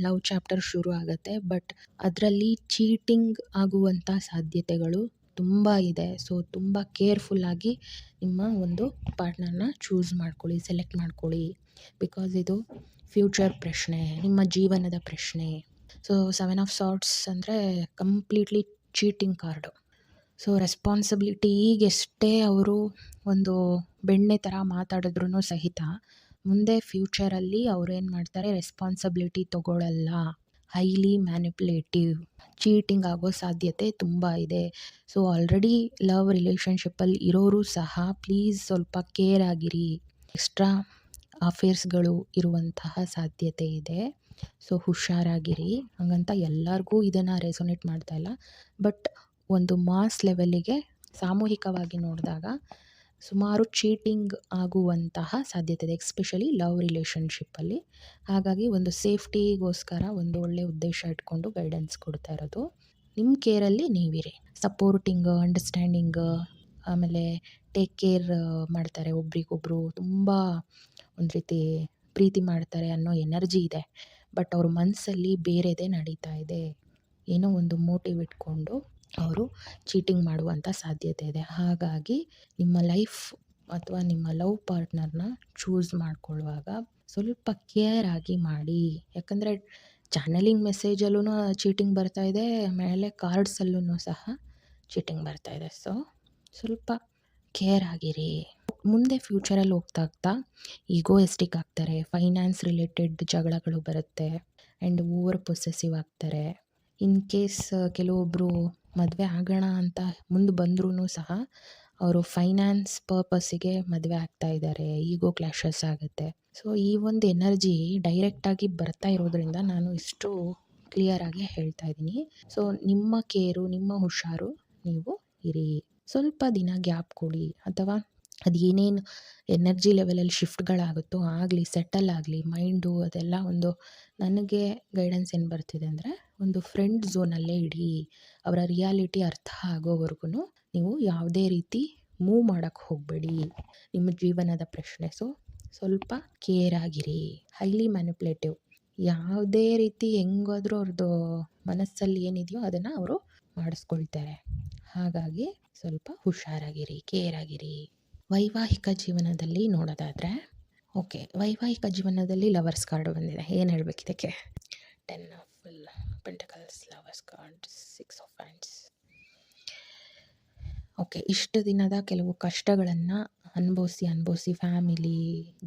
Speaker 1: ಲವ್ ಚಾಪ್ಟರ್ ಶುರು ಆಗುತ್ತೆ. ಬಟ್ ಅದರಲ್ಲಿ ಚೀಟಿಂಗ್ ಆಗುವಂಥ ಸಾಧ್ಯತೆಗಳು ತುಂಬ ಇದೆ. ಸೊ ತುಂಬ ಕೇರ್ಫುಲ್ಲಾಗಿ ನಿಮ್ಮ ಒಂದು ಪಾರ್ಟ್ನರ್ನ ಚೂಸ್ ಮಾಡ್ಕೊಳ್ಳಿ, ಸೆಲೆಕ್ಟ್ ಮಾಡ್ಕೊಳ್ಳಿ. ಬಿಕಾಸ್ ಇದು ಫ್ಯೂಚರ್ ಪ್ರಶ್ನೆ, ನಿಮ್ಮ ಜೀವನದ ಪ್ರಶ್ನೆ. ಸೊ 7 ಆಫ್ ಸಾರ್ಡ್ಸ್ ಅಂದರೆ completely cheating card. So responsibility, ಈಗೆಷ್ಟೇ ಅವರು ಒಂದು ಬೆಣ್ಣೆ ಥರ ಮಾತಾಡಿದ್ರೂ ಸಹಿತ, ಮುಂದೆ ಫ್ಯೂಚರಲ್ಲಿ ಅವ್ರೇನು ಮಾಡ್ತಾರೆ, ರೆಸ್ಪಾನ್ಸಿಬಿಲಿಟಿ ತೊಗೊಳ್ಳಲ್ಲ. ಹೈಲಿ ಮ್ಯಾನಿಪ್ಯುಲೇಟಿವ್, ಚೀಟಿಂಗ್ ಆಗೋ ಸಾಧ್ಯತೆ ತುಂಬ ಇದೆ. ಸೊ ಆಲ್ರೆಡಿ ಲವ್ ರಿಲೇಷನ್ಶಿಪ್ಪಲ್ಲಿ ಇರೋರು ಸಹ ಪ್ಲೀಸ್ ಸ್ವಲ್ಪ ಕೇರ್ ಆಗಿರಿ. ಎಕ್ಸ್ಟ್ರಾ ಅಫೇರ್ಸ್ಗಳು ಇರುವಂತಹ ಸಾಧ್ಯತೆ ಇದೆ. ಸೊ ಹುಷಾರಾಗಿರಿ. ಹಾಗಂತ ಎಲ್ಲರಿಗೂ ಇದನ್ನು ರೆಸೊನೇಟ್ ಮಾಡ್ತಾ ಇಲ್ಲ. ಬಟ್ ಒಂದು ಮಾಸ್ ಲೆವೆಲ್ಲಿಗೆ ಸಾಮೂಹಿಕವಾಗಿ ನೋಡಿದಾಗ ಸುಮಾರು ಚೀಟಿಂಗ್ ಆಗುವಂತಹ ಸಾಧ್ಯತೆ ಇದೆ, ಎಕ್ಸ್ಪೆಷಲಿ ಲವ್ ರಿಲೇಷನ್ಶಿಪ್ಪಲ್ಲಿ. ಹಾಗಾಗಿ ಒಂದು ಸೇಫ್ಟಿಗೋಸ್ಕರ ಒಂದು ಒಳ್ಳೆಯ ಉದ್ದೇಶ ಇಟ್ಕೊಂಡು ಗೈಡೆನ್ಸ್ ಕೊಡ್ತಾ ಇರೋದು. ನಿಮ್ಮ ಕೇರಲ್ಲಿ ನೀವಿರಿ. ಸಪೋರ್ಟಿಂಗ್, ಅಂಡರ್ಸ್ಟ್ಯಾಂಡಿಂಗ್, ಆಮೇಲೆ ಟೇಕ್ ಕೇರ್ ಮಾಡ್ತಾರೆ ಒಬ್ರಿಗೊಬ್ರು. ತುಂಬ ಒಂದು ರೀತಿ ಪ್ರೀತಿ ಮಾಡ್ತಾರೆ ಅನ್ನೋ ಎನರ್ಜಿ ಇದೆ. ಬಟ್ ಅವ್ರ ಮನಸ್ಸಲ್ಲಿ ಬೇರೆದೇ ನಡೀತಾ ಇದೆ. ಏನೋ ಒಂದು ಮೋಟಿವ್ ಇಟ್ಕೊಂಡು ಅವರು ಚೀಟಿಂಗ್ ಮಾಡುವಂಥ ಸಾಧ್ಯತೆ ಇದೆ. ಹಾಗಾಗಿ ನಿಮ್ಮ ಲೈಫ್ ಅಥವಾ ನಿಮ್ಮ ಲವ್ ಪಾರ್ಟ್ನರ್ನ ಚೂಸ್ ಮಾಡ್ಕೊಳ್ಳುವಾಗ ಸ್ವಲ್ಪ ಕೇರ್ ಆಗಿ ಮಾಡಿ. ಯಾಕಂದರೆ ಚಾನಲಿಂಗ್ ಮೆಸೇಜಲ್ಲೂ ಚೀಟಿಂಗ್ ಬರ್ತಾ ಇದೆ, ಆಮೇಲೆ ಕಾರ್ಡ್ಸಲ್ಲೂ ಸಹ ಚೀಟಿಂಗ್ ಬರ್ತಾ ಇದೆ. ಸೊ ಸ್ವಲ್ಪ ಕೇರ್ ಆಗಿರಿ. ಮುಂದೆ ಫ್ಯೂಚರಲ್ಲಿ ಹೋಗ್ತಾ ಈಗೋಯಿಸ್ಟಿಕ್ ಆಗ್ತಾರೆ, ಫೈನಾನ್ಸ್ ರಿಲೇಟೆಡ್ ಜಗಳಗಳು ಬರುತ್ತೆ, ಆ್ಯಂಡ್ ಓವರ್ ಪೊಸೆಸಿವ್ ಆಗ್ತಾರೆ. ಇನ್ ಕೇಸ್ ಕೆಲವೊಬ್ಬರು ಮದುವೆ ಆಗೋಣ ಅಂತ ಮುಂದೆ ಬಂದ್ರೂ ಸಹ ಅವರು ಫೈನಾನ್ಸ್ ಪರ್ಪಸ್ಸಿಗೆ ಮದುವೆ ಆಗ್ತಾ ಇದ್ದಾರೆ, ಈಗೋ ಕ್ಲಾಶಸ್ ಆಗುತ್ತೆ. ಸೊ ಈ ಒಂದು ಎನರ್ಜಿ ಡೈರೆಕ್ಟಾಗಿ ಬರ್ತಾ ಇರೋದ್ರಿಂದ ನಾನು ಇಷ್ಟು ಕ್ಲಿಯರಾಗಿ ಹೇಳ್ತಾ ಇದ್ದೀನಿ. ಸೊ ನಿಮ್ಮ ಕೇರು, ನಿಮ್ಮ ಹುಷಾರು ನೀವು ಇರಿ. ಸ್ವಲ್ಪ ದಿನ ಗ್ಯಾಪ್ ಕೊಡಿ, ಅಥವಾ ಅದು ಏನೇನು ಎನರ್ಜಿ ಲೆವೆಲಲ್ಲಿ ಶಿಫ್ಟ್ಗಳಾಗುತ್ತೋ ಆಗಲಿ, ಸೆಟಲ್ ಆಗಲಿ ಮೈಂಡು, ಅದೆಲ್ಲ ಒಂದು ನನಗೆ ಗೈಡೆನ್ಸ್ ಏನು ಬರ್ತಿದೆ ಅಂದರೆ, ಒಂದು ಫ್ರೆಂಡ್ ಝೋನಲ್ಲೇ ಇಡಿ. ಅವರ ರಿಯಾಲಿಟಿ ಅರ್ಥ ಆಗೋವರೆಗೂ ನೀವು ಯಾವುದೇ ರೀತಿ ಮೂವ್ ಮಾಡೋಕ್ಕೆ ಹೋಗಬೇಡಿ. ನಿಮ್ಮ ಜೀವನದ ಪ್ರಶ್ನೆ. ಸೊ ಸ್ವಲ್ಪ ಕೇರ್ ಆಗಿರಿ. ಹೈಲಿ ಮ್ಯಾನಿಪ್ಯುಲೇಟಿವ್, ಯಾವುದೇ ರೀತಿ ಹೆಂಗಾದರೂ ಅವ್ರದ್ದು ಮನಸ್ಸಲ್ಲಿ ಏನಿದೆಯೋ ಅದನ್ನು ಅವರು ಮಾಡಿಸ್ಕೊಳ್ತಾರೆ. ಹಾಗಾಗಿ ಸ್ವಲ್ಪ ಹುಷಾರಾಗಿರಿ, ಕೇರ್ ಆಗಿರಿ. ವೈವಾಹಿಕ ಜೀವನದಲ್ಲಿ ನೋಡೋದಾದರೆ, ಓಕೆ, ವೈವಾಹಿಕ ಜೀವನದಲ್ಲಿ ಲವರ್ಸ್ ಕಾರ್ಡ್ ಬಂದಿದೆ. ಏನು ಹೇಳಬೇಕು ಇದಕ್ಕೆ? 10 of pentacles, lovers card, 6 of hands. Okay, ಇಷ್ಟು ದಿನದ ಕೆಲವು ಕಷ್ಟಗಳನ್ನು ಅನುಭವಿಸಿ ಫ್ಯಾಮಿಲಿ,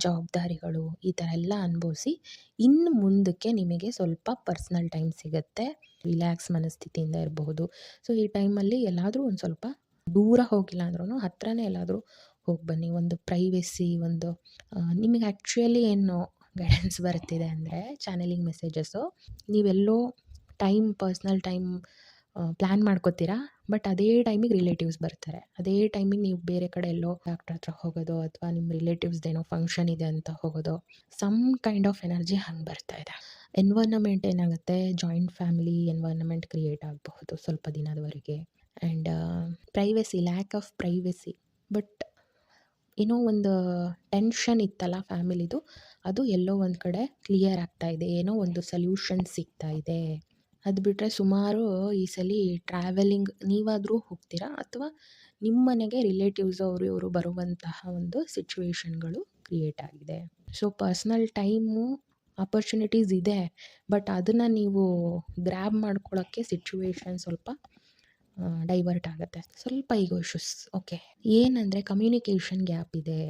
Speaker 1: ಜವಾಬ್ದಾರಿಗಳು, ಈ ಥರ ಎಲ್ಲ ಅನುಭವಿಸಿ ಇನ್ನು ಮುಂದಕ್ಕೆ ನಿಮಗೆ ಸ್ವಲ್ಪ ಪರ್ಸ್ನಲ್ ಟೈಮ್ ಸಿಗುತ್ತೆ. ರಿಲ್ಯಾಕ್ಸ್ ಮನಸ್ಥಿತಿಯಿಂದ ಇರಬಹುದು. ಸೊ ಈ ಟೈಮಲ್ಲಿ ಎಲ್ಲಾದರೂ ಒಂದು ಸ್ವಲ್ಪ ದೂರ ಹೋಗಿಲ್ಲ ಅಂದ್ರೂ ಹತ್ರನೇ ಎಲ್ಲಾದರೂ ಹೋಗಿ ಬನ್ನಿ. ಒಂದು ಪ್ರೈವೆಸಿ, ಒಂದು ನಿಮಗೆ ಆ್ಯಕ್ಚುಯಲಿ ಏನು ಗೈಡೆನ್ಸ್ ಬರ್ತಿದೆ ಅಂದರೆ ಚಾನೆಲಿಂಗ್ ಮೆಸೇಜಸ್ಸು, ನೀವೆಲ್ಲೋ ಪರ್ಸ್ನಲ್ ಟೈಮ್ ಪ್ಲ್ಯಾನ್ ಮಾಡ್ಕೋತೀರಾ, ಬಟ್ ಅದೇ ಟೈಮಿಗೆ ರಿಲೇಟಿವ್ಸ್ ಬರ್ತಾರೆ. ಅದೇ ಟೈಮಿಗೆ ನೀವು ಬೇರೆ ಕಡೆ ಎಲ್ಲೋ ಡಾಕ್ಟ್ರ್ ಹತ್ರ ಹೋಗೋದು, ಅಥವಾ ನಿಮ್ಮ ರಿಲೇಟಿವ್ಸ್ದೇನೋ ಫಂಕ್ಷನ್ ಇದೆ ಅಂತ ಹೋಗೋದು, ಸಮ್ ಕೈಂಡ್ ಆಫ್ ಎನರ್ಜಿ ಹಂಗೆ ಬರ್ತಾ ಇದೆ. ಎನ್ವೈರ್ನಮೆಂಟ್ ಏನಾಗುತ್ತೆ, ಜಾಯಿಂಟ್ ಫ್ಯಾಮಿಲಿ ಎನ್ವೈರ್ನಮೆಂಟ್ ಕ್ರಿಯೇಟ್ ಆಗಬಹುದು ಸ್ವಲ್ಪ ದಿನದವರೆಗೆ. And privacy, lack of privacy. But ಏನೋ ಒಂದು ಟೆನ್ಷನ್ ಇತ್ತಲ್ಲ ಫ್ಯಾಮಿಲಿದು, ಅದು ಎಲ್ಲೋ ಒಂದು ಕಡೆ ಕ್ಲಿಯರ್ ಆಗ್ತಾ ಇದೆ. ಏನೋ ಒಂದು ಸೊಲ್ಯೂಷನ್ ಸಿಗ್ತಾ ಇದೆ. ಅದು ಬಿಟ್ಟರೆ ಸುಮಾರು ಈ ಸಲ ಟ್ರಾವೆಲಿಂಗ್ ನೀವಾದರೂ ಹೋಗ್ತೀರಾ, ಅಥವಾ ನಿಮ್ಮ ಮನೆಗೆ ರಿಲೇಟಿವ್ಸ್ ಅವರು ಇವರು ಬರುವಂತಹ ಒಂದು ಸಿಚುವೇಶನ್ಗಳು ಕ್ರಿಯೇಟ್ ಆಗಿದೆ. ಸೊ ಪರ್ಸ್ನಲ್ ಟೈಮು ಆಪರ್ಚುನಿಟೀಸ್ ಇದೆ, ಬಟ್ ಅದನ್ನು ನೀವು ಗ್ರ್ಯಾಬ್ ಮಾಡ್ಕೊಳ್ಳೋಕ್ಕೆ ಸಿಚುವೇಶನ್ ಸ್ವಲ್ಪ ಡೈವರ್ಟ್ ಆಗುತ್ತೆ. ಸ್ವಲ್ಪ ಈಗೋ ಇಶ್ಯೂಸ್. ಓಕೆ, ಏನಂದರೆ ಕಮ್ಯುನಿಕೇಷನ್ ಗ್ಯಾಪ್ ಇದೆ.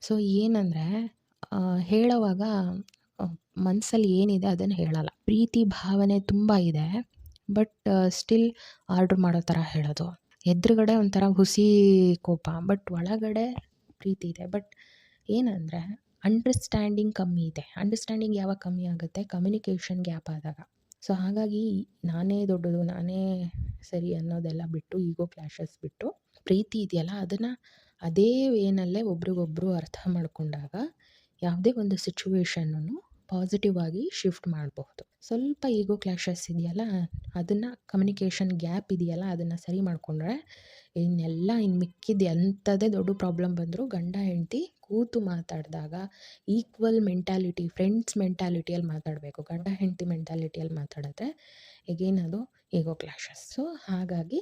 Speaker 1: ಸೊ ಏನಂದರೆ ಹೇಳೋವಾಗ ಮನಸ್ಸಲ್ಲಿ ಏನಿದೆ ಅದನ್ನು ಹೇಳಲ್ಲ. ಪ್ರೀತಿ ಭಾವನೆ ತುಂಬ ಇದೆ, ಬಟ್ ಸ್ಟಿಲ್ ಆರ್ಡ್ರ್ ಮಾಡೋ ಥರ ಹೇಳೋದು. ಎದುರುಗಡೆ ಒಂಥರ ಹುಸಿ ಕೋಪ, ಬಟ್ ಒಳಗಡೆ ಪ್ರೀತಿ ಇದೆ. ಬಟ್ ಏನಂದರೆ ಅಂಡರ್ಸ್ಟ್ಯಾಂಡಿಂಗ್ ಕಮ್ಮಿ ಇದೆ. ಅಂಡರ್ಸ್ಟ್ಯಾಂಡಿಂಗ್ ಯಾವಾಗ ಕಮ್ಮಿ ಆಗುತ್ತೆ, ಕಮ್ಯುನಿಕೇಷನ್ ಗ್ಯಾಪ್ ಆದಾಗ. ಸೊ ಹಾಗಾಗಿ ನಾನೇ ದೊಡ್ಡದು, ನಾನೇ ಸರಿ ಅನ್ನೋದೆಲ್ಲ ಬಿಟ್ಟು, ಈಗೋ ಕ್ಲಾಶಸ್ ಬಿಟ್ಟು, ಪ್ರೀತಿ ಇದೆಯಲ್ಲ ಅದನ್ನು ಅದೇ ವೇನಲ್ಲೇ ಒಬ್ರಿಗೊಬ್ರು ಅರ್ಥ ಮಾಡ್ಕೊಂಡಾಗ ಯಾವುದೇ ಒಂದು ಸಿಚುವೇಶನ್ನನ್ನು ಪಾಸಿಟಿವ್ ಆಗಿ ಶಿಫ್ಟ್ ಮಾಡಬಹುದು. ಸ್ವಲ್ಪ ಈಗೋ ಕ್ಲಾಶಸ್ ಇದೆಯಲ್ಲ, ಅದನ್ನು ಕಮ್ಯುನಿಕೇಷನ್ ಗ್ಯಾಪ್ ಇದೆಯಲ್ಲ, ಅದನ್ನು ಸರಿ ಮಾಡಿಕೊಂಡ್ರೆ ಇನ್ನು ಮಿಕ್ಕಿದ್ದು ಎಂಥದೇ ದೊಡ್ಡ ಪ್ರಾಬ್ಲಮ್ ಬಂದರೂ ಗಂಡ ಹೆಂಡತಿ ಕೂತು ಮಾತಾಡಿದಾಗ ಈಕ್ವಲ್ ಮೆಂಟಾಲಿಟಿ, ಫ್ರೆಂಡ್ಸ್ ಮೆಂಟಾಲಿಟಿಯಲ್ಲಿ ಮಾತಾಡಬೇಕು. ಗಂಡ ಹೆಂಡತಿ ಮೆಂಟಾಲಿಟಿಯಲ್ಲಿ ಮಾತಾಡಿದ್ರೆ ಎಗೇನ್ ಅದು ಈಗೋ ಕ್ಲಾಶಸ್. ಸೊ ಹಾಗಾಗಿ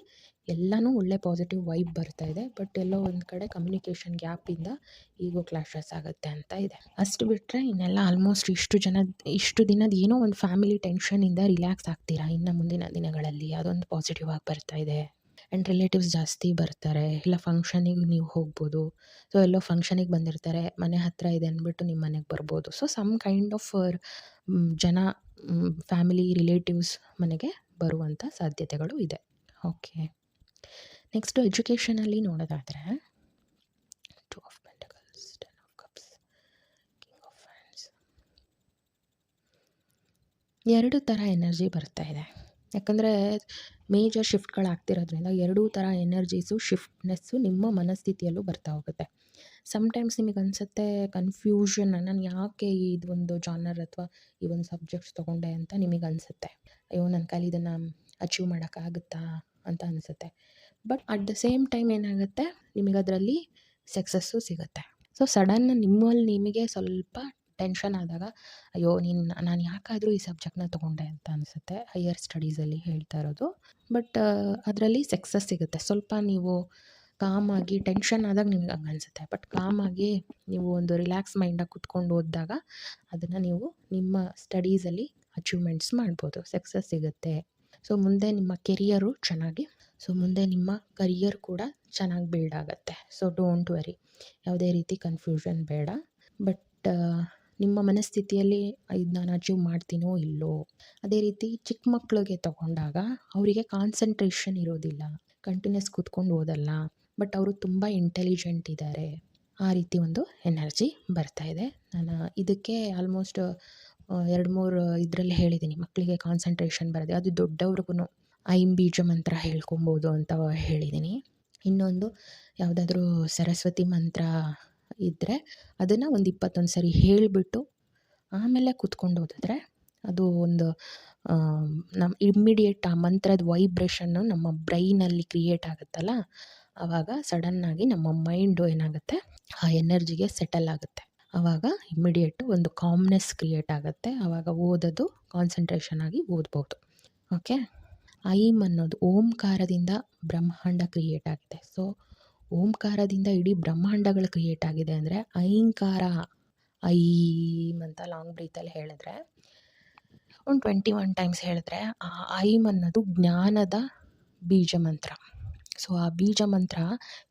Speaker 1: ಎಲ್ಲನೂ ಒಳ್ಳೆ ಪಾಸಿಟಿವ್ ವೈಬ್ ಬರ್ತಾ ಇದೆ, ಬಟ್ ಎಲ್ಲೋ ಒಂದು ಕಡೆ ಕಮ್ಯುನಿಕೇಷನ್ ಗ್ಯಾಪಿಂದ ಈಗೋ ಕ್ಲಾಶಸ್ ಆಗುತ್ತೆ ಅಂತ ಇದೆ. ಅಷ್ಟು ಬಿಟ್ಟರೆ ಇನ್ನೆಲ್ಲ ಆಲ್ಮೋಸ್ಟ್ ಇಷ್ಟು ದಿನದ ಏನೋ ಒಂದು ಫ್ಯಾಮಿಲಿ ಟೆನ್ಷನಿಂದ ರಿಲ್ಯಾಕ್ಸ್ ಆಗ್ತೀರಾ ಇನ್ನು ಮುಂದಿನ ದಿನಗಳಲ್ಲಿ. ಅದೊಂದು ಪಾಸಿಟಿವ್ ಆಗಿ ಬರ್ತಾ ಇದೆ. ಆ್ಯಂಡ್ ರಿಲೇಟಿವ್ಸ್ ಜಾಸ್ತಿ ಬರ್ತಾರೆ, ಇಲ್ಲ ಫಂಕ್ಷನಿಗೆ ನೀವು ಹೋಗ್ಬೋದು. ಸೊ ಎಲ್ಲೋ ಫಂಕ್ಷನಿಗೆ ಬಂದಿರ್ತಾರೆ, ಮನೆ ಹತ್ತಿರ ಇದೆ ಅಂದ್ಬಿಟ್ಟು ನಿಮ್ಮ ಮನೆಗೆ ಬರ್ಬೋದು. ಸೊ ಸಮ್ ಕೈಂಡ್ ಆಫ್ ಜನ ಫ್ಯಾಮಿಲಿ ರಿಲೇಟಿವ್ಸ್ ಮನೆಗೆ ಬರುವಂಥ ಸಾಧ್ಯತೆಗಳು ಇದೆ. ಓಕೆ, ನೆಕ್ಸ್ಟು ಎಜುಕೇಷನಲ್ಲಿ ನೋಡೋದಾದರೆ 2 of pentacles, 10 of cups, king of hands. 2 ಥರ ಎನರ್ಜಿ ಬರ್ತಾ ಇದೆ. ಯಾಕಂದರೆ ಮೇಜರ್ ಶಿಫ್ಟ್ಗಳಾಗ್ತಿರೋದ್ರಿಂದ 2 ಥರ ಎನರ್ಜೀಸು, ಶಿಫ್ಟ್ನೆಸ್ಸು ನಿಮ್ಮ ಮನಸ್ಥಿತಿಯಲ್ಲೂ ಬರ್ತಾ ಹೋಗುತ್ತೆ. ಸಮ್ಟೈಮ್ಸ್ ನಿಮಗೆ ಅನಿಸುತ್ತೆ ಕನ್ಫ್ಯೂಷನ್, ನಾನು ಯಾಕೆ ಇದು ಒಂದು ಜಾನರ್ ಅಥವಾ ಈ ಒಂದು ಸಬ್ಜೆಕ್ಟ್ಸ್ ತೊಗೊಂಡೆ ಅಂತ ನಿಮಗೆ ಅನಿಸುತ್ತೆ. ಅಯ್ಯೋ ನನ್ನ ಕೈಲಿ ಇದನ್ನು ಅಚೀವ್ ಮಾಡೋಕ್ಕಾಗುತ್ತಾ ಅಂತ ಅನಿಸುತ್ತೆ. But at the same time ಏನಾಗುತ್ತೆ, ನಿಮಗೆ ಅದರಲ್ಲಿ ಸಕ್ಸಸ್ಸು ಸಿಗುತ್ತೆ. ಸೊ ಸಡನ್ ನಿಮಗೆ ಸ್ವಲ್ಪ ಟೆನ್ಷನ್ ಆದಾಗ ಅಯ್ಯೋ ನಾನು ಯಾಕಾದರೂ ಈ ಸಬ್ಜೆಕ್ಟ್ನ ತೊಗೊಂಡೆ ಅಂತ ಅನಿಸುತ್ತೆ. ಹೈಯರ್ ಸ್ಟಡೀಸಲ್ಲಿ ಹೇಳ್ತಾ ಇರೋದು. ಬಟ್ ಅದರಲ್ಲಿ ಸಕ್ಸಸ್ ಸಿಗುತ್ತೆ. ಸ್ವಲ್ಪ ನೀವು ಕಾಮಾಗಿ, ಟೆನ್ಷನ್ ಆದಾಗ ನಿಮ್ಗೆ ಹಂಗೆ ಅನಿಸುತ್ತೆ, ಬಟ್ ಕಾಮಾಗಿ ನೀವು ಒಂದು ರಿಲ್ಯಾಕ್ಸ್ ಮೈಂಡಾಗಿ ಕುತ್ಕೊಂಡು ಓದಿದಾಗ ಅದನ್ನು ನೀವು ನಿಮ್ಮ ಸ್ಟಡೀಸಲ್ಲಿ ಅಚೀವ್ಮೆಂಟ್ಸ್ ಮಾಡ್ಬೋದು, ಸಕ್ಸಸ್ ಸಿಗುತ್ತೆ. ಸೊ ಮುಂದೆ ನಿಮ್ಮ ಕರಿಯರ್ ಕೂಡ ಚೆನ್ನಾಗಿ ಬಿಲ್ಡ್ ಆಗುತ್ತೆ. ಸೊ ಡೋಂಟ್ ವರಿ, ಯಾವುದೇ ರೀತಿ ಕನ್ಫ್ಯೂಷನ್ ಬೇಡ. ಬಟ್ ನಿಮ್ಮ ಮನಸ್ಥಿತಿಯಲ್ಲಿ ಇದು ನಾನು ಅಚೀವ್ ಮಾಡ್ತೀನೋ ಇಲ್ಲೋ. ಅದೇ ರೀತಿ ಚಿಕ್ಕ ಮಕ್ಕಳಿಗೆ ತಗೊಂಡಾಗ ಅವರಿಗೆ ಕಾನ್ಸಂಟ್ರೇಷನ್ ಇರೋದಿಲ್ಲ, ಕಂಟಿನ್ಯೂಸ್ ಕೂತ್ಕೊಂಡು ಓದಲ್ಲ, ಬಟ್ ಅವರು ತುಂಬ ಇಂಟೆಲಿಜೆಂಟ್ ಇದ್ದಾರೆ. ಆ ರೀತಿ ಒಂದು ಎನರ್ಜಿ ಬರ್ತಾ ಇದೆ. ನಾನು ಇದಕ್ಕೆ ಆಲ್ಮೋಸ್ಟ್ 2-3 ಇದರಲ್ಲಿ ಹೇಳಿದ್ದೀನಿ. ಮಕ್ಕಳಿಗೆ ಕಾನ್ಸಂಟ್ರೇಷನ್ ಬರೋದು, ಅದು ದೊಡ್ಡವ್ರಿಗೂ ಐಂ ಬೀಜ ಮಂತ್ರ ಹೇಳ್ಕೊಬೋದು ಅಂತ ಹೇಳಿದ್ದೀನಿ. ಇನ್ನೊಂದು ಯಾವುದಾದ್ರೂ ಸರಸ್ವತಿ ಮಂತ್ರ ಇದ್ದರೆ ಅದನ್ನು ಒಂದು 21 ಸರಿ ಹೇಳಿಬಿಟ್ಟು ಆಮೇಲೆ ಕೂತ್ಕೊಂಡು ಓದಿದ್ರೆ ಅದು ಒಂದು ಇಮ್ಮಿಡಿಯೇಟ್ ಆ ಮಂತ್ರದ ವೈಬ್ರೇಷನ್ನು ನಮ್ಮ ಬ್ರೈನಲ್ಲಿ ಕ್ರಿಯೇಟ್ ಆಗುತ್ತಲ್ಲ, ಆವಾಗ ಸಡನ್ನಾಗಿ ನಮ್ಮ ಮೈಂಡು ಏನಾಗುತ್ತೆ, ಆ ಎನರ್ಜಿಗೆ ಸೆಟಲ್ ಆಗುತ್ತೆ. ಆವಾಗ ಇಮ್ಮಿಡಿಯೇಟು ಒಂದು ಕಾಮ್ನೆಸ್ ಕ್ರಿಯೇಟ್ ಆಗುತ್ತೆ. ಆವಾಗ ಓದೋದು ಕಾನ್ಸಂಟ್ರೇಷನ್ ಆಗಿ ಓದ್ಬೋದು. ಓಕೆ, ಐಂ ಅನ್ನೋದು ಓಂಕಾರದಿಂದ ಬ್ರಹ್ಮಾಂಡ ಕ್ರಿಯೇಟ್ ಆಗಿದೆ. ಸೊ ಓಂಕಾರದಿಂದ ಇಡೀ ಬ್ರಹ್ಮಾಂಡಗಳು ಕ್ರಿಯೇಟ್ ಆಗಿದೆ ಅಂದರೆ ಐಂಕಾರ, ಐಂ ಅಂತ ಲಾಂಗ್ ಬ್ರೀತಲ್ಲಿ ಹೇಳಿದ್ರೆ ಒಂದು 21 ಟೈಮ್ಸ್ ಹೇಳಿದ್ರೆ ಆ ಐಂ ಅನ್ನೋದು ಜ್ಞಾನದ ಬೀಜ ಮಂತ್ರ. ಸೊ ಆ ಬೀಜ ಮಂತ್ರ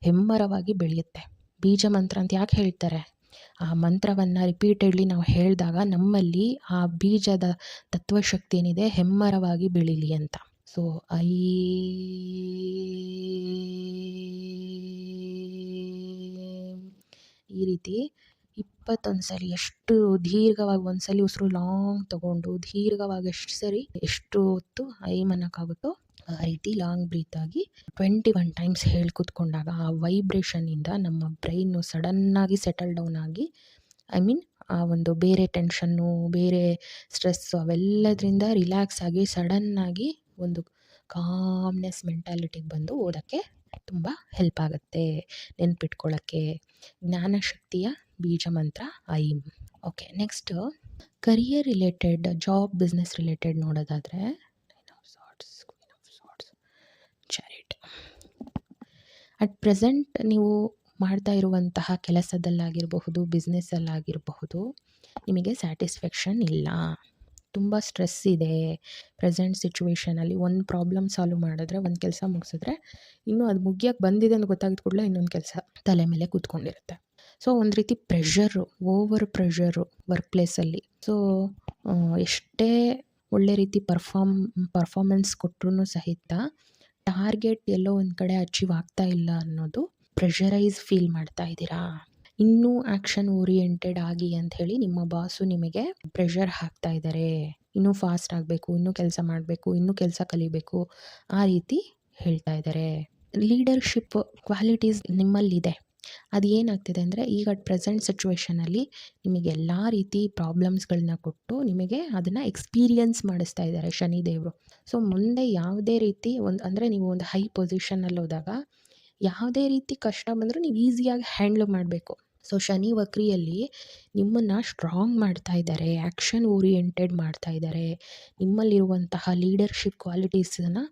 Speaker 1: ಹೆಮ್ಮರವಾಗಿ ಬೆಳೆಯುತ್ತೆ. ಬೀಜ ಮಂತ್ರ ಅಂತ ಯಾಕೆ ಹೇಳ್ತಾರೆ, ಆ ಮಂತ್ರವನ್ನು ರಿಪೀಟೆಡ್ಲಿ ನಾವು ಹೇಳಿದಾಗ ನಮ್ಮಲ್ಲಿ ಆ ಬೀಜದ ತತ್ವಶಕ್ತಿ ಏನಿದೆ ಹೆಮ್ಮರವಾಗಿ ಬೆಳೀಲಿ ಅಂತ. ಸೊ ಈ ರೀತಿ 21 ಸರಿ ಎಷ್ಟು ದೀರ್ಘವಾಗಿ ಒಂದು ಸಲ ಉಸಿರು ಲಾಂಗ್ ತೊಗೊಂಡು ದೀರ್ಘವಾಗಿ ಎಷ್ಟು ಹೊತ್ತು ಐಮ್ ಅನ್ನೋಕ್ಕಾಗುತ್ತೋ ಆ ರೀತಿ ಲಾಂಗ್ ಬ್ರೀತ್ ಆಗಿ 21 ಟೈಮ್ಸ್ ಹೇಳಿ ಕೂತ್ಕೊಂಡಾಗ ಆ ವೈಬ್ರೇಷನ್ನಿಂದ ನಮ್ಮ ಬ್ರೈನು ಸಡನ್ನಾಗಿ ಸೆಟಲ್ ಡೌನ್ ಆಗಿ ಆ ಒಂದು ಬೇರೆ ಟೆನ್ಷನ್ನು ಬೇರೆ ಸ್ಟ್ರೆಸ್ಸು ಅವೆಲ್ಲದರಿಂದ ರಿಲ್ಯಾಕ್ಸ್ ಆಗಿ ಸಡನ್ನಾಗಿ ಒಂದು ಕಾಮ್ನೆಸ್ ಮೆಂಟಾಲಿಟಿಗೆ ಬಂದು ಓದೋಕ್ಕೆ ತುಂಬ ಹೆಲ್ಪ್ ಆಗುತ್ತೆ. ನೆನ್ಪಿಟ್ಕೊಳ್ಳೋಕ್ಕೆ ಜ್ಞಾನಶಕ್ತಿಯ ಬೀಜ ಮಂತ್ರ I'm. Okay, next career related, job business related ನೋಡೋದಾದರೆ ಚಾರಿಟ್. ಅಟ್ ಪ್ರೆಸೆಂಟ್ ನೀವು ಮಾಡ್ತಾ ಇರುವಂತಹ ಕೆಲಸದಲ್ಲಾಗಿರಬಹುದು, ಬಿಸ್ನೆಸ್ಸಲ್ಲಾಗಿರಬಹುದು, ನಿಮಗೆ ಸ್ಯಾಟಿಸ್ಫ್ಯಾಕ್ಷನ್ ಇಲ್ಲ, ತುಂಬ ಸ್ಟ್ರೆಸ್ ಇದೆ. ಪ್ರೆಸೆಂಟ್ ಸಿಚುವೇಷನಲ್ಲಿ ಒಂದು ಪ್ರಾಬ್ಲಮ್ ಸಾಲ್ವ್ ಮಾಡಿದ್ರೆ, ಒಂದು ಕೆಲಸ ಮುಗಿಸಿದ್ರೆ, ಇನ್ನೂ ಅದು ಮುಗಿಯೋಕ್ಕೆ ಬಂದಿದೆ ಅಂತ ಗೊತ್ತಾಗಿದ ಕೂಡಲೇ ಇನ್ನೊಂದು ಕೆಲಸ ತಲೆ ಮೇಲೆ ಕೂತ್ಕೊಂಡಿರುತ್ತೆ. ಸೊ ಒಂದು ರೀತಿ ಪ್ರೆಷರು, ಓವರ್ ಪ್ರೆಷರು ವರ್ಕ್ ಪ್ಲೇಸಲ್ಲಿ. ಸೊ ಎಷ್ಟೇ ಒಳ್ಳೆ ರೀತಿ ಪರ್ಫಾರ್ಮೆನ್ಸ್ ಕೊಟ್ಟರೂ ಸಹಿತ ಟಾರ್ಗೆಟ್ ಎಲ್ಲೋ ಒಂದು ಕಡೆ ಅಚೀವ್ ಆಗ್ತಾ ಇಲ್ಲ ಅನ್ನೋದು ಪ್ರೆಷರೈಸ್ ಫೀಲ್ ಮಾಡ್ತಾ ಇದ್ದೀರಾ. ಇನ್ನೂ ಆ್ಯಕ್ಷನ್ ಓರಿಯೆಂಟೆಡ್ ಆಗಿ ಅಂಥೇಳಿ ನಿಮ್ಮ ಬಾಸು ನಿಮಗೆ ಪ್ರೆಷರ್ ಹಾಕ್ತಾ ಇದ್ದಾರೆ. ಇನ್ನೂ ಫಾಸ್ಟ್ ಆಗಬೇಕು, ಇನ್ನೂ ಕೆಲಸ ಮಾಡಬೇಕು, ಇನ್ನೂ ಕೆಲಸ ಕಲಿಬೇಕು, ಆ ರೀತಿ ಹೇಳ್ತಾ ಇದ್ದಾರೆ. ಲೀಡರ್ಶಿಪ್ ಕ್ವಾಲಿಟೀಸ್ ನಿಮ್ಮಲ್ಲಿದೆ. ಅದು ಏನಾಗ್ತಿದೆ ಅಂದರೆ, ಈಗ ಪ್ರೆಸೆಂಟ್ ಸಿಚುವೇಷನಲ್ಲಿ ನಿಮಗೆ ಎಲ್ಲ ರೀತಿ ಪ್ರಾಬ್ಲಮ್ಸ್ಗಳನ್ನ ಕೊಟ್ಟು ನಿಮಗೆ ಅದನ್ನು ಎಕ್ಸ್ಪೀರಿಯನ್ಸ್ ಮಾಡಿಸ್ತಾ ಇದ್ದಾರೆ ಶನಿದೇವರು. ಸೊ ಮುಂದೆ ಯಾವುದೇ ರೀತಿ ಅಂದರೆ ನೀವು ಒಂದು ಹೈ ಪೊಸಿಷನಲ್ಲಿ ಹೋದಾಗ ಯಾವುದೇ ರೀತಿ ಕಷ್ಟ ಬಂದರೂ ನೀವು ಈಸಿಯಾಗಿ ಹ್ಯಾಂಡ್ಲ್ ಮಾಡಬೇಕು. ಸೊ ಶನಿ ವಕ್ರಿಯಲ್ಲಿ ನಿಮ್ಮನ್ನು ಸ್ಟ್ರಾಂಗ್ ಮಾಡ್ತಾ ಇದ್ದಾರೆ, ಆ್ಯಕ್ಷನ್ ಓರಿಯೆಂಟೆಡ್ ಮಾಡ್ತಾ ಇದ್ದಾರೆ, ನಿಮ್ಮಲ್ಲಿರುವಂತಹ ಲೀಡರ್ಶಿಪ್ ಕ್ವಾಲಿಟೀಸನ್ನು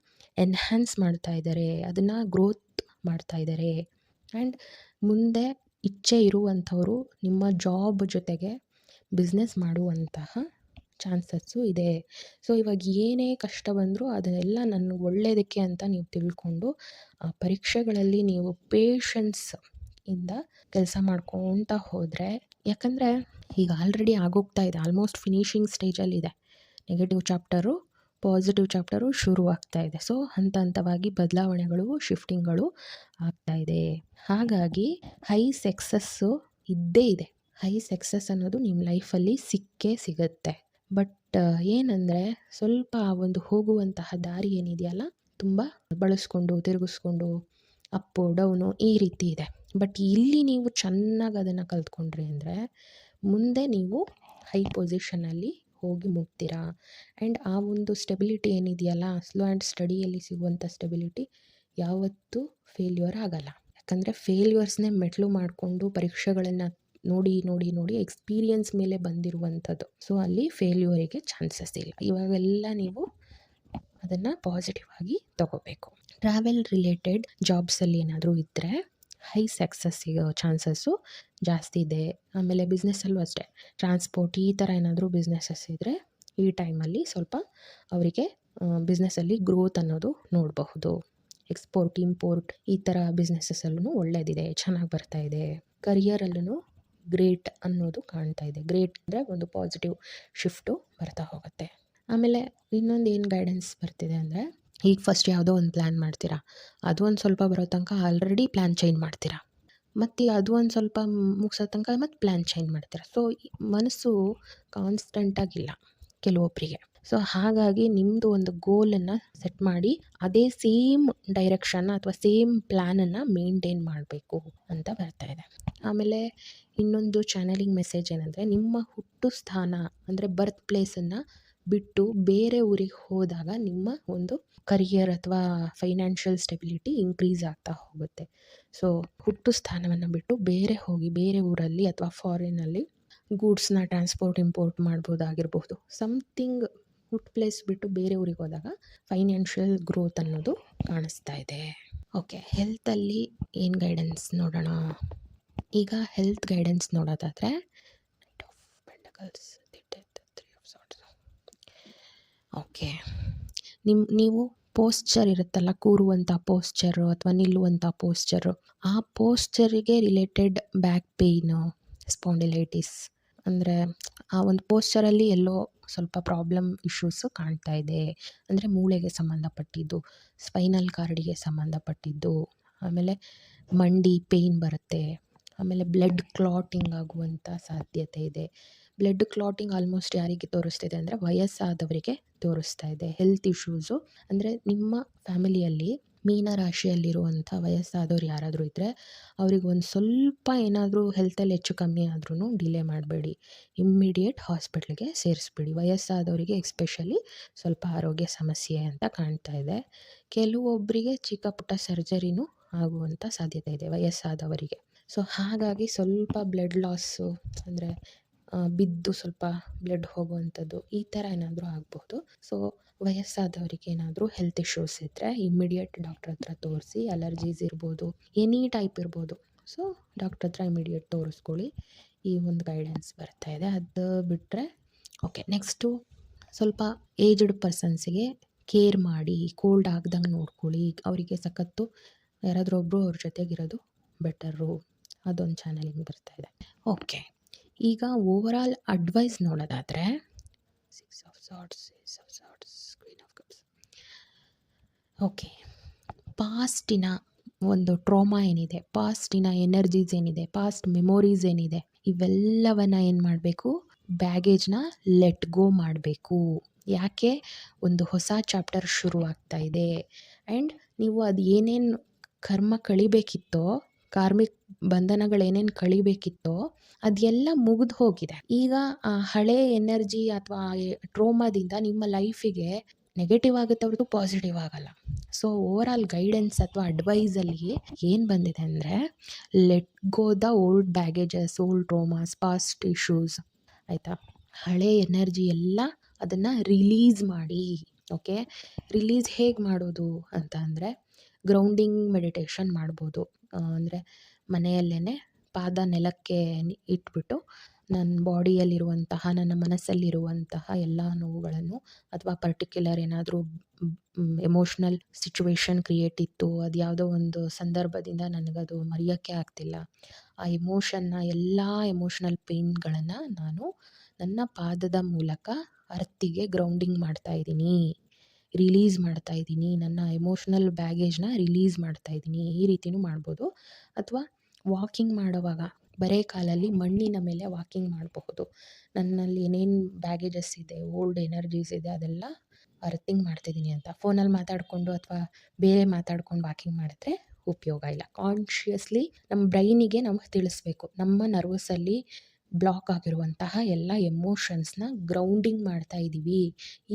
Speaker 1: ಎನ್ಹ್ಯಾನ್ಸ್ ಮಾಡ್ತಾ ಇದ್ದಾರೆ, ಅದನ್ನು ಗ್ರೋತ್ ಮಾಡ್ತಾ ಇದ್ದಾರೆ. ಆ್ಯಂಡ್ ಮುಂದೆ ಇಚ್ಛೆ ಇರುವಂಥವರು ನಿಮ್ಮ ಜಾಬ್ ಜೊತೆಗೆ ಬಿಸ್ನೆಸ್ ಮಾಡುವಂತಹ ಚಾನ್ಸಸ್ಸು ಇದೆ. ಸೊ ಇವಾಗ ಏನೇ ಕಷ್ಟ ಬಂದರೂ ಅದನ್ನೆಲ್ಲ ನನ್ನ ಒಳ್ಳೆಯದಕ್ಕೆ ಅಂತ ನೀವು ತಿಳ್ಕೊಂಡು ಆ ಪರೀಕ್ಷೆಗಳಲ್ಲಿ ನೀವು ಪೇಷನ್ಸ್ ಇಂದ ಕೆಲಸ ಮಾಡ್ಕೊತಾ ಹೋದರೆ, ಯಾಕಂದರೆ ಈಗ ಆಲ್ರೆಡಿ ಆಗೋಗ್ತಾ ಇದೆ, ಆಲ್ಮೋಸ್ಟ್ ಫಿನಿಷಿಂಗ್ ಸ್ಟೇಜಲ್ಲಿದೆ. ನೆಗೆಟಿವ್ ಚಾಪ್ಟರು, ಪಾಸಿಟಿವ್ ಚಾಪ್ಟರು ಶುರು ಆಗ್ತಾ ಇದೆ. ಸೊ ಹಂತ ಹಂತವಾಗಿ ಬದಲಾವಣೆಗಳು, ಶಿಫ್ಟಿಂಗ್ಗಳು ಆಗ್ತಾ ಇದೆ. ಹಾಗಾಗಿ ಹೈ ಸಕ್ಸಸ್ಸು ಇದ್ದೇ ಇದೆ. ಹೈ ಸಕ್ಸಸ್ ಅನ್ನೋದು ನಿಮ್ಮ ಲೈಫಲ್ಲಿ ಸಿಕ್ಕೇ ಸಿಗುತ್ತೆ. ಬಟ್ ಏನಂದರೆ, ಸ್ವಲ್ಪ ಒಂದು ಹೋಗುವಂತಹ ದಾರಿ ಏನಿದೆಯಲ್ಲ, ತುಂಬ ಬಳಸ್ಕೊಂಡು ತಿರುಗಿಸ್ಕೊಂಡು ಅಪ್ಪು ಡೌನು ಈ ರೀತಿ ಇದೆ. ಬಟ್ ಇಲ್ಲಿ ನೀವು ಚೆನ್ನಾಗಿ ಅದನ್ನು ಕಲ್ತ್ಕೊಂಡ್ರಿ ಅಂದರೆ ಮುಂದೆ ನೀವು ಹೈ ಪೊಸಿಷನಲ್ಲಿ ಹೋಗಿ ಮುಟ್ತೀರಾ. ಆ್ಯಂಡ್ ಆ ಒಂದು ಸ್ಟೆಬಿಲಿಟಿ ಏನಿದೆಯಲ್ಲ, ಸ್ಲೋ ಆ್ಯಂಡ್ ಸ್ಟಡಿಯಲ್ಲಿ ಸಿಗುವಂಥ ಸ್ಟೆಬಿಲಿಟಿ ಯಾವತ್ತೂ ಫೇಲ್ಯೂರ್ ಆಗಲ್ಲ. ಯಾಕಂದರೆ ಫೇಲ್ಯೂರ್ಸ್ನೇ ಮೆಟ್ಲು ಮಾಡಿಕೊಂಡು ಪರೀಕ್ಷೆಗಳನ್ನು ನೋಡಿ ನೋಡಿ ನೋಡಿ ಎಕ್ಸ್ಪೀರಿಯನ್ಸ್ ಮೇಲೆ ಬಂದಿರುವಂಥದ್ದು. ಸೊ ಅಲ್ಲಿ ಫೇಲ್ಯೂರಿಗೆ ಚಾನ್ಸಸ್ ಇಲ್ಲ. ಇವಾಗೆಲ್ಲ ನೀವು ಅದನ್ನು ಪಾಸಿಟಿವ್ ಆಗಿ ತೊಗೋಬೇಕು. ಟ್ರಾವೆಲ್ ರಿಲೇಟೆಡ್ ಜಾಬ್ಸಲ್ಲಿ ಏನಾದರೂ ಇದ್ದರೆ ಹೈ ಸಕ್ಸಸ್ ಸಿಗೋ ಚಾನ್ಸಸ್ಸು ಜಾಸ್ತಿ ಇದೆ. ಆಮೇಲೆ ಬಿಸ್ನೆಸ್ಸಲ್ಲೂ ಅಷ್ಟೇ, ಟ್ರಾನ್ಸ್ಪೋರ್ಟ್ ಈ ಥರ ಏನಾದರೂ ಬಿಸ್ನೆಸಸ್ ಇದ್ದರೆ ಈ ಟೈಮಲ್ಲಿ ಸ್ವಲ್ಪ ಅವರಿಗೆ ಬಿಸ್ನೆಸ್ಸಲ್ಲಿ ಗ್ರೋತ್ ಅನ್ನೋದು ನೋಡಬಹುದು. ಎಕ್ಸ್ಪೋರ್ಟ್, ಇಂಪೋರ್ಟ್ ಈ ಥರ ಬಿಸ್ನೆಸ್ಸಲ್ಲೂ ಒಳ್ಳೆಯದಿದೆ, ಚೆನ್ನಾಗಿ ಬರ್ತಾ ಇದೆ. ಕರಿಯರಲ್ಲೂ ಗ್ರೇಟ್ ಅನ್ನೋದು ಕಾಣ್ತಾ ಇದೆ. ಗ್ರೇಟ್ ಅಂದರೆ ಒಂದು ಪಾಸಿಟಿವ್ ಶಿಫ್ಟು ಬರ್ತಾ ಹೋಗುತ್ತೆ. ಆಮೇಲೆ ಇನ್ನೊಂದು ಏನು ಗೈಡೆನ್ಸ್ ಬರ್ತಿದೆ ಅಂದರೆ, ಈಗ ಫಸ್ಟ್ ಯಾವುದೋ ಒಂದು ಪ್ಲ್ಯಾನ್ ಮಾಡ್ತೀರಾ, ಅದು ಒಂದು ಸ್ವಲ್ಪ ಬರೋ ತನಕ ಆಲ್ರೆಡಿ ಪ್ಲ್ಯಾನ್ ಚೇಂಜ್ ಮಾಡ್ತೀರಾ, ಮತ್ತು ಅದು ಒಂದು ಸ್ವಲ್ಪ ಮುಗಿಸೋ ತನಕ ಮತ್ತು ಪ್ಲ್ಯಾನ್ ಚೇಂಜ್ ಮಾಡ್ತೀರಾ. ಸೊ ಮನಸ್ಸು ಕಾನ್ಸ್ಟೆಂಟಾಗಿಲ್ಲ ಕೆಲವೊಬ್ಬರಿಗೆ. ಸೊ ಹಾಗಾಗಿ ನಿಮ್ಮದು ಒಂದು ಗೋಲನ್ನು ಸೆಟ್ ಮಾಡಿ ಅದೇ ಸೇಮ್ ಡೈರೆಕ್ಷನ್ನ ಅಥವಾ ಸೇಮ್ ಪ್ಲ್ಯಾನನ್ನು ಮೇಂಟೈನ್ ಮಾಡಬೇಕು ಅಂತ ಬರ್ತಾ ಇದೆ. ಆಮೇಲೆ ಇನ್ನೊಂದು ಚಾನಲಿಂಗ್ ಮೆಸೇಜ್ ಏನಂದರೆ, ನಿಮ್ಮ ಹುಟ್ಟು ಸ್ಥಾನ ಅಂದರೆ ಬರ್ತ್ ಪ್ಲೇಸನ್ನು ಬಿಟ್ಟು ಬೇರೆ ಊರಿಗೆ ಹೋದಾಗ ನಿಮ್ಮ ಒಂದು ಕರಿಯರ್ ಅಥವಾ ಫೈನಾನ್ಷಿಯಲ್ ಸ್ಟೆಬಿಲಿಟಿ ಇನ್ಕ್ರೀಸ್ ಆಗ್ತಾ ಹೋಗುತ್ತೆ. ಸೊ ಹುಟ್ಟು ಸ್ಥಾನವನ್ನು ಬಿಟ್ಟು ಬೇರೆ ಊರಲ್ಲಿ ಅಥವಾ ಫಾರಿನಲ್ಲಿ ಗೂಡ್ಸ್ನ ಟ್ರಾನ್ಸ್ಪೋರ್ಟ್ ಇಂಪೋರ್ಟ್ ಮಾಡ್ಬೋದಾಗಿರ್ಬೋದು. ಸಮಥಿಂಗ್ ಹುಟ್ಟು ಪ್ಲೇಸ್ ಬಿಟ್ಟು ಬೇರೆ ಊರಿಗೆ ಹೋದಾಗ ಫೈನಾನ್ಷಿಯಲ್ ಗ್ರೋತ್ ಅನ್ನೋದು ಕಾಣಿಸ್ತಾ ಇದೆ. ಓಕೆ, ಹೆಲ್ತಲ್ಲಿ ಏನು ಗೈಡೆನ್ಸ್ ನೋಡೋಣ. ಈಗ ಹೆಲ್ತ್ ಗೈಡೆನ್ಸ್ ನೋಡೋದಾದರೆ, ಓಕೆ, ನೀವು ಪೋಸ್ಚರ್ ಇರುತ್ತಲ್ಲ, ಕೂರುವಂಥ ಪೋಸ್ಚರು ಅಥವಾ ನಿಲ್ಲುವಂಥ ಪೋಸ್ಚರು, ಆ ಪೋಸ್ಚರಿಗೆ ರಿಲೇಟೆಡ್ ಬ್ಯಾಕ್ ಪೇಯ್ನು, ಸ್ಪಾಂಡಿಲೈಟಿಸ್ ಅಂದರೆ ಆ ಒಂದು ಪೋಸ್ಚರಲ್ಲಿ ಎಲ್ಲೋ ಸ್ವಲ್ಪ ಪ್ರಾಬ್ಲಮ್ ಇಶ್ಯೂಸು ಕಾಣ್ತಾ ಇದೆ. ಅಂದರೆ ಮೂಳೆಗೆ ಸಂಬಂಧಪಟ್ಟಿದ್ದು, ಸ್ಪೈನಲ್ ಕಾರ್ಡಿಗೆ ಸಂಬಂಧಪಟ್ಟಿದ್ದು, ಆಮೇಲೆ ಮಂಡಿ ಪೇಯ್ನ್ ಬರುತ್ತೆ, ಆಮೇಲೆ ಬ್ಲಡ್ ಕ್ಲಾಟಿಂಗ್ ಆಗುವಂಥ ಸಾಧ್ಯತೆ ಇದೆ. ಬ್ಲಡ್ ಕ್ಲಾಟಿಂಗ್ ಆಲ್ಮೋಸ್ಟ್ ಯಾರಿಗೆ ತೋರಿಸ್ತಿದೆ ಅಂದರೆ ವಯಸ್ಸಾದವರಿಗೆ ತೋರಿಸ್ತಾ ಇದೆ. ಹೆಲ್ತ್ ಇಶ್ಯೂಸು ಅಂದರೆ ನಿಮ್ಮ ಫ್ಯಾಮಿಲಿಯಲ್ಲಿ ಮೀನ ರಾಶಿಯಲ್ಲಿರುವಂಥ ವಯಸ್ಸಾದವ್ರು ಯಾರಾದರೂ ಇದ್ದರೆ ಅವ್ರಿಗೆ ಒಂದು ಸ್ವಲ್ಪ ಏನಾದರೂ ಹೆಲ್ತಲ್ಲಿ ಹೆಚ್ಚು ಕಮ್ಮಿ ಆದ್ರೂ ಡಿಲೇ ಮಾಡಬೇಡಿ, ಇಮ್ಮಿಡಿಯೇಟ್ ಹಾಸ್ಪಿಟ್ಲಿಗೆ ಸೇರಿಸ್ಬಿಡಿ. ವಯಸ್ಸಾದವರಿಗೆ ಎಸ್ಪೆಷಲಿ ಸ್ವಲ್ಪ ಆರೋಗ್ಯ ಸಮಸ್ಯೆ ಅಂತ ಕಾಣ್ತಾ ಇದೆ. ಕೆಲವೊಬ್ಬರಿಗೆ ಚಿಕ್ಕ ಪುಟ್ಟ ಸರ್ಜರಿನೂ ಆಗುವಂಥ ಸಾಧ್ಯತೆ ಇದೆ ವಯಸ್ಸಾದವರಿಗೆ. ಸೊ ಹಾಗಾಗಿ ಸ್ವಲ್ಪ ಬ್ಲಡ್ ಲಾಸ್ಸು ಅಂದರೆ ಬಿದ್ದು ಸ್ವಲ್ಪ ಬ್ಲಡ್ ಹೋಗುವಂಥದ್ದು ಈ ಥರ ಏನಾದರೂ ಆಗ್ಬೋದು. ಸೊ ವಯಸ್ಸಾದವರಿಗೆ ಏನಾದರೂ ಹೆಲ್ತ್ ಇಶ್ಯೂಸ್ ಇದ್ದರೆ ಇಮ್ಮಿಡಿಯೇಟ್ ಡಾಕ್ಟ್ರ್ ಹತ್ರ ತೋರಿಸಿ. ಅಲರ್ಜೀಸ್ ಇರ್ಬೋದು, ಎನಿ ಟೈಪ್ ಇರ್ಬೋದು. ಸೊ ಡಾಕ್ಟ್ರ್ ಹತ್ರ ಇಮಿಡಿಯೇಟ್ ತೋರಿಸ್ಕೊಳ್ಳಿ. ಈ ಒಂದು ಗೈಡೆನ್ಸ್ ಬರ್ತಾ ಇದೆ. ಅದು ಬಿಟ್ಟರೆ ಓಕೆ, ನೆಕ್ಸ್ಟು ಸ್ವಲ್ಪ ಏಜ್ಡ್ ಪರ್ಸನ್ಸಿಗೆ ಕೇರ್ ಮಾಡಿ, ಕೋಲ್ಡ್ ಆಗ್ದಂಗೆ ನೋಡ್ಕೊಳ್ಳಿ. ಅವರಿಗೆ ಸಖತ್ತು ಯಾರಾದರೂ ಒಬ್ಬರು ಅವ್ರ ಜೊತೆಗಿರೋದು ಬೆಟರು. ಅದೊಂದು ಚಾನಲಿಂಗ್ ಬರ್ತಾ ಇದೆ. ಓಕೆ, ಈಗ ಓವರಾಲ್ ಅಡ್ವೈಸ್ ನೋಡೋದಾದರೆ six of swords, queen of cups. Okay, ಪಾಸ್ಟಿನ ಒಂದು ಟ್ರೋಮಾ ಏನಿದೆ, ಪಾಸ್ಟಿನ ಎನರ್ಜೀಸ್ ಏನಿದೆ, ಪಾಸ್ಟ್ ಮೆಮೊರೀಸ್ ಏನಿದೆ, ಇವೆಲ್ಲವನ್ನು ಏನು ಮಾಡಬೇಕು, ಬ್ಯಾಗೇಜ್ನ ಲೆಟ್ ಗೋ ಮಾಡಬೇಕು. ಯಾಕೆ, ಒಂದು ಹೊಸ ಚಾಪ್ಟರ್ ಶುರು ಆಗ್ತಾ ಇದೆ. ಆ್ಯಂಡ್ ನೀವು ಅದು ಏನೇನು ಕರ್ಮ ಕಳಿಬೇಕಿತ್ತೋ, ಕಾರ್ಮಿಕ್ ಬಂಧನಗಳೇನೇನು ಕಳಿಬೇಕಿತ್ತೋ ಅದೆಲ್ಲ ಮುಗಿದು ಹೋಗಿದೆ. ಈಗ ಆ ಹಳೆ ಎನರ್ಜಿ ಅಥವಾ ಟ್ರೋಮಾದಿಂದ ನಿಮ್ಮ ಲೈಫಿಗೆ ನೆಗೆಟಿವ್ ಆಗುತ್ತೆ ಹೊರತು ಪಾಸಿಟಿವ್ ಆಗಲ್ಲ. ಸೊ ಓವರಾಲ್ ಗೈಡೆನ್ಸ್ ಅಥವಾ ಅಡ್ವೈಸಲ್ಲಿ ಏನು ಬಂದಿದೆ ಅಂದರೆ, let go the old baggages, old traumas, past issues, ಆಯಿತಾ. ಹಳೆ ಎನರ್ಜಿ ಎಲ್ಲ ಅದನ್ನು ರಿಲೀಸ್ ಮಾಡಿ. ಓಕೆ, ರಿಲೀಸ್ ಹೇಗೆ ಮಾಡೋದು ಅಂತ ಅಂದರೆ, ಗ್ರೌಂಡಿಂಗ್ ಮೆಡಿಟೇಷನ್ ಮಾಡ್ಬೋದು. ಅಂದರೆ ಮನೆಯಲ್ಲೇ ಪಾದ ನೆಲಕ್ಕೆ ಇಟ್ಬಿಟ್ಟು ನನ್ನ ಬಾಡಿಯಲ್ಲಿರುವಂತಹ, ನನ್ನ ಮನಸ್ಸಲ್ಲಿರುವಂತಹ ಎಲ್ಲ ನೋವುಗಳನ್ನು ಅಥವಾ ಪರ್ಟಿಕ್ಯುಲರ್ ಏನಾದರೂ ಎಮೋಷ್ನಲ್ ಸಿಚುವೇಶನ್ ಕ್ರಿಯೇಟ್ ಇತ್ತು, ಅದು ಯಾವುದೋ ಒಂದು ಸಂದರ್ಭದಿಂದ ನನಗದು ಮರೆಯೋಕ್ಕೆ ಆಗ್ತಿಲ್ಲ, ಆ ಎಮೋಷನ್ನ ಎಲ್ಲ ಎಮೋಷ್ನಲ್ ಪೇನ್ಗಳನ್ನು ನಾನು ನನ್ನ ಪಾದದ ಮೂಲಕ ಅರ್ಥಿಗೆ ಗ್ರೌಂಡಿಂಗ್ ಮಾಡ್ತಾಯಿದ್ದೀನಿ, ರಿಲೀಸ್ ಮಾಡ್ತಾಯಿದ್ದೀನಿ. ನನ್ನ ಎಮೋಷ್ನಲ್ ಬ್ಯಾಗೇಜ್ನ ರಿಲೀಸ್ ಮಾಡ್ತಾಯಿದ್ದೀನಿ. ಈ ರೀತಿಯೂ ಮಾಡ್ಬೋದು. ಅಥವಾ ವಾಕಿಂಗ್ ಮಾಡುವಾಗ ಬರೇ ಕಾಲಲ್ಲಿ ಮಣ್ಣಿನ ಮೇಲೆ ವಾಕಿಂಗ್ ಮಾಡಬಹುದು. ನನ್ನಲ್ಲಿ ಏನೇನು ಬ್ಯಾಗೇಜಸ್ ಇದೆ, ಓಲ್ಡ್ ಎನರ್ಜೀಸ್ ಇದೆ, ಅದೆಲ್ಲ ಅರ್ಥಿಂಗ್ ಮಾಡ್ತಿದ್ದೀನಿ ಅಂತ. ಫೋನಲ್ಲಿ ಮಾತಾಡಿಕೊಂಡು ಅಥವಾ ಬೇರೆ ಮಾತಾಡ್ಕೊಂಡು ವಾಕಿಂಗ್ ಮಾಡಿದ್ರೆ ಉಪಯೋಗ ಇಲ್ಲ. ಕಾನ್ಷಿಯಸ್ಲಿ ನಮ್ಮ ಬ್ರೈನಿಗೆ ನಮಗೆ ತಿಳಿಸ್ಬೇಕು, ನಮ್ಮ ನರ್ವಸಲ್ಲಿ ಬ್ಲಾಕ್ ಆಗಿರುವಂತಹ ಎಲ್ಲ ಎಮೋಷನ್ಸ್ನ ಗ್ರೌಂಡಿಂಗ್ ಮಾಡ್ತಾ ಇದ್ದೀವಿ,